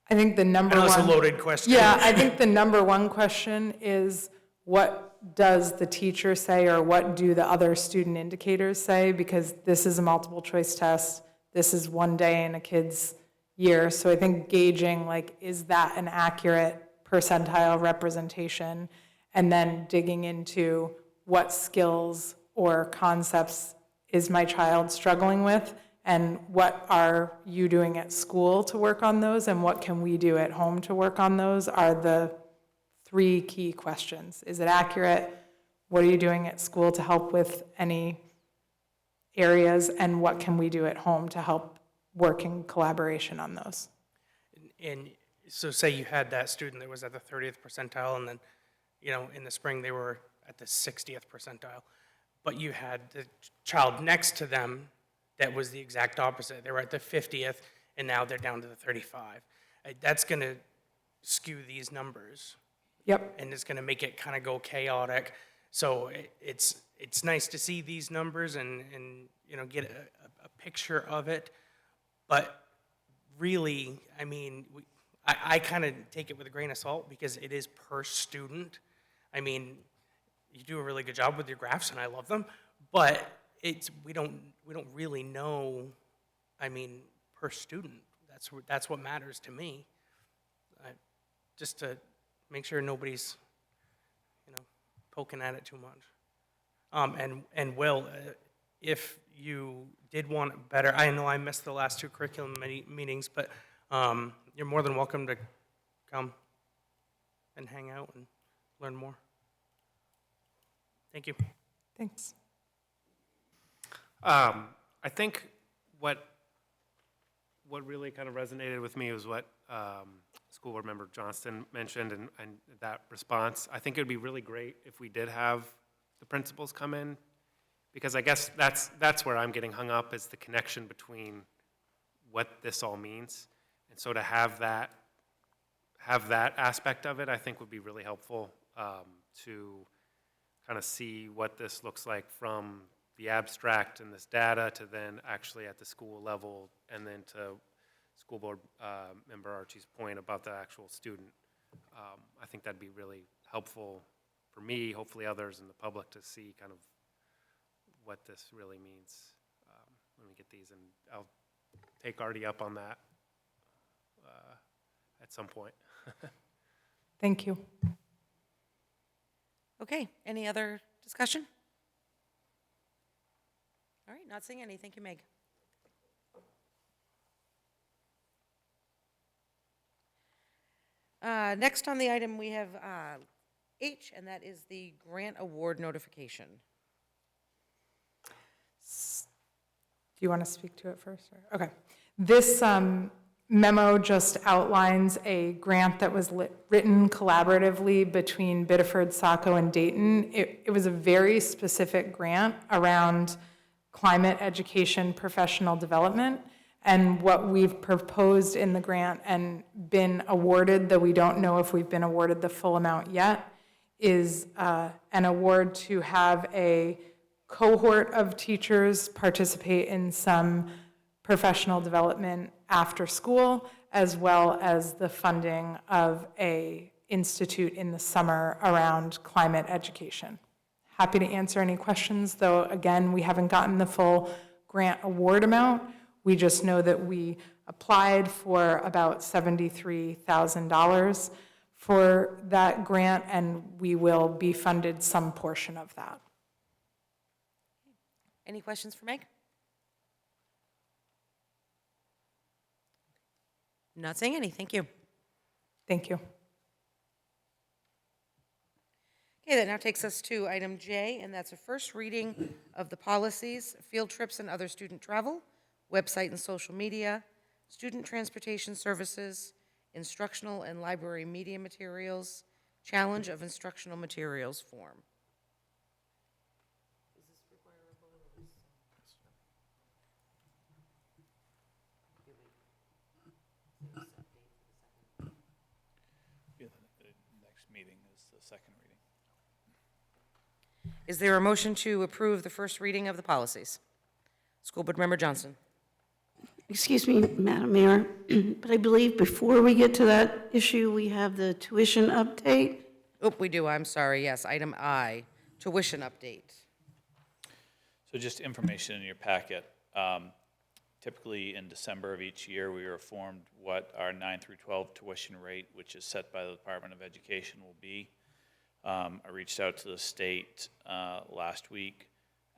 I think the I number know one. it's a loaded question. Yeah, I think the number one question is, what does the teacher say, or what do the other student indicators say? Because this is a multiple choice test. This is one day in a kid's year. So I think gauging, like, is that an accurate percentile representation? And then digging into what skills or concepts is my child struggling with, and what are you doing at school to work on those, and what can we do at home to work on those, are the three key questions. Is it accurate? What are you doing at school to help with any areas? And what can we do at home to help work in collaboration on those? And so say you had that student that was at the 30th percentile, and then, you know, in the spring they were at the 60th percentile, but you had the child next to them that was the exact opposite. They were at the 50th, and now they're down to the 35. That's going to skew these numbers. Yep. And it's going to make it kind of go chaotic. So it's nice to see these numbers and you know, get a picture of it. But really, I mean, I kind of take it with a grain of salt because it is per student. I mean, you do a really good job with your graphs, and I love them. But we don't really know. I mean, per student. That's what matters to me. Just to make sure nobody's, you know, poking at it too much. And Will, if you did want better, I know I missed the last two curriculum meetings, but you're more than welcome to come and hang out and learn more. Thank you. Thanks. I think what really kind of resonated with me was what School Board Member Johnston mentioned, and that response. I think it would be really great if we did have the principals come in, because I guess that's where I'm getting hung up, is the connection between what this all means. And so to have that aspect of it, I think would be really helpful to kind of see what this looks like from the abstract and this data to then actually at the school level, and then to School Board Member Archie's point about the actual student. I think that'd be really helpful for me, hopefully others in the public, to see kind of what this really means when we get these. And I'll take Artie up on that at some point. Thank you. Okay, any other discussion? All right, not seeing any. Thank you, Meg. Next on the item, we have H, and that is the grant award notification. Do you want to speak to it first? Or? Okay. This memo just outlines a grant that was written collaboratively between Biddeford, Saco, and Dayton. It was a very specific grant around climate education professional development. And what we've proposed in the grant and been awarded, though we don't know if we've been awarded the full amount yet, is an award to have a cohort of teachers participate in some professional development after school, as well as the funding of an institute in the summer around climate education. Happy to answer any questions, though, again, we haven't gotten the full grant award amount. We just know that we applied for about $73,000 for that grant, and we will be funded some portion of that. Any questions for Meg? Not saying any. Thank you. Thank you. Okay, that now takes us to item J, and that's a first reading of the policies, field trips and other student travel, website and social media, student transportation services, instructional and library media materials, Challenge of Instructional Materials form. Yeah, the next meeting is the second reading. Is there a motion to approve the first reading of the policies? School Board Member Johnston. Excuse me, Madam Mayor, but I believe before we get to that issue, we have the tuition update. Oh, we do, I'm sorry, yes, item I, tuition update. So just information in your packet. Typically, in December of each year, we are informed what our 9 through 12 tuition rate, which is set by the Department of Education, will be. I reached out to the state last week,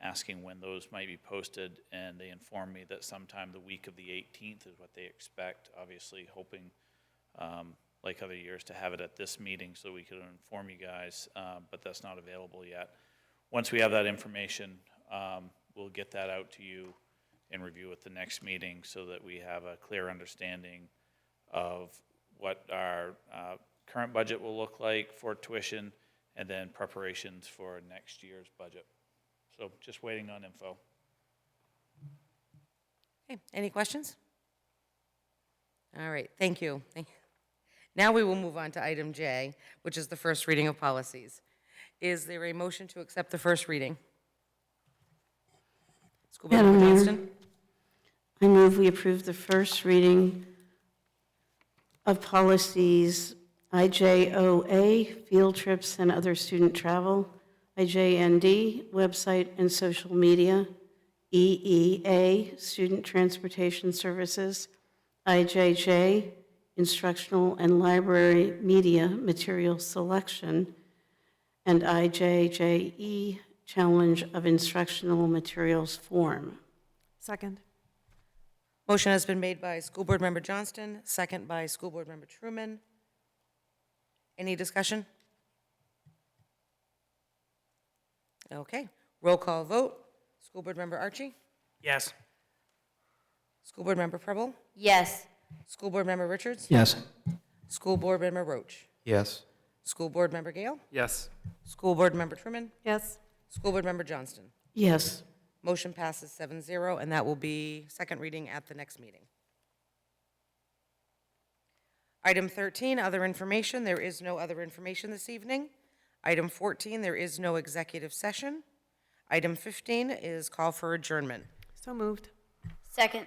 asking when those might be posted, and they informed me that sometime the week of the 18th is what they expect, obviously hoping, like other years, to have it at this meeting so we can inform you guys, but that's not available yet. Once we have that information, we'll get that out to you and review at the next meeting so that we have a clear understanding of what our current budget will look like for tuition and then preparations for next year's budget. So just waiting on info. Okay, any questions? All right, thank you. Now we will move on to item J, which is the first reading of policies. Is there a motion to accept the first reading? School Board Madam Member Mayor. Johnston? I move we approve the first reading of policies IJOA, field trips and other student travel, IJND, website and social media, EEA, student transportation services, IJJ, instructional and library media material selection, and IJJE, challenge of instructional materials form. Second. Motion has been made by School Board Member Johnston, second by School Board Member Truman. Any discussion? Okay, roll call vote. School Board Member Archie? Yes. School Board Member Preble? Yes. School Board Member Richards? Yes. School Board Member Roach? Yes. School Board Member Gale? Yes. School Board Member Truman? Yes. School Board Member Johnston? Yes. Motion passes 7-0, and that will be second reading at the next meeting. Item 13, other information. There is no other information this evening. Item 14, there is no executive session. Item 15 is call for adjournment. So moved. Second.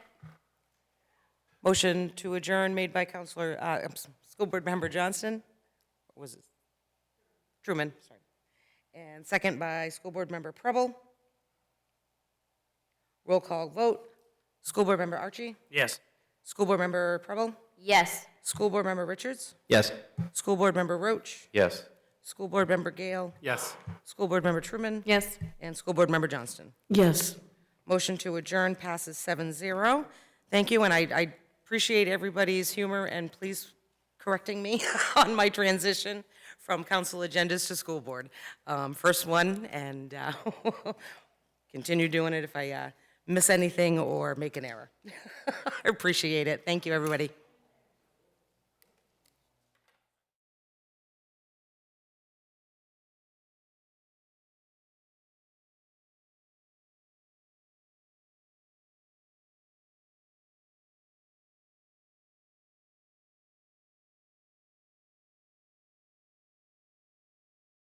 Motion to adjourn made by School Board Member Johnston. Or was it Truman? Sorry. And second by School Board Member Preble. Roll call vote. School Board Member Archie? Yes. School Board Member Preble? Yes. School Board Member Richards? Yes. School Board Member Roach? Yes. School Board Member Gale? Yes. School Board Member Truman? Yes. And School Board Member Johnston. Yes. Motion to adjourn passes 7-0. Thank you, and I appreciate everybody's humor, and please correcting me on my transition from council agendas to school board. First one, and continue doing it if I miss anything or make an error. I appreciate it. Thank you, everybody.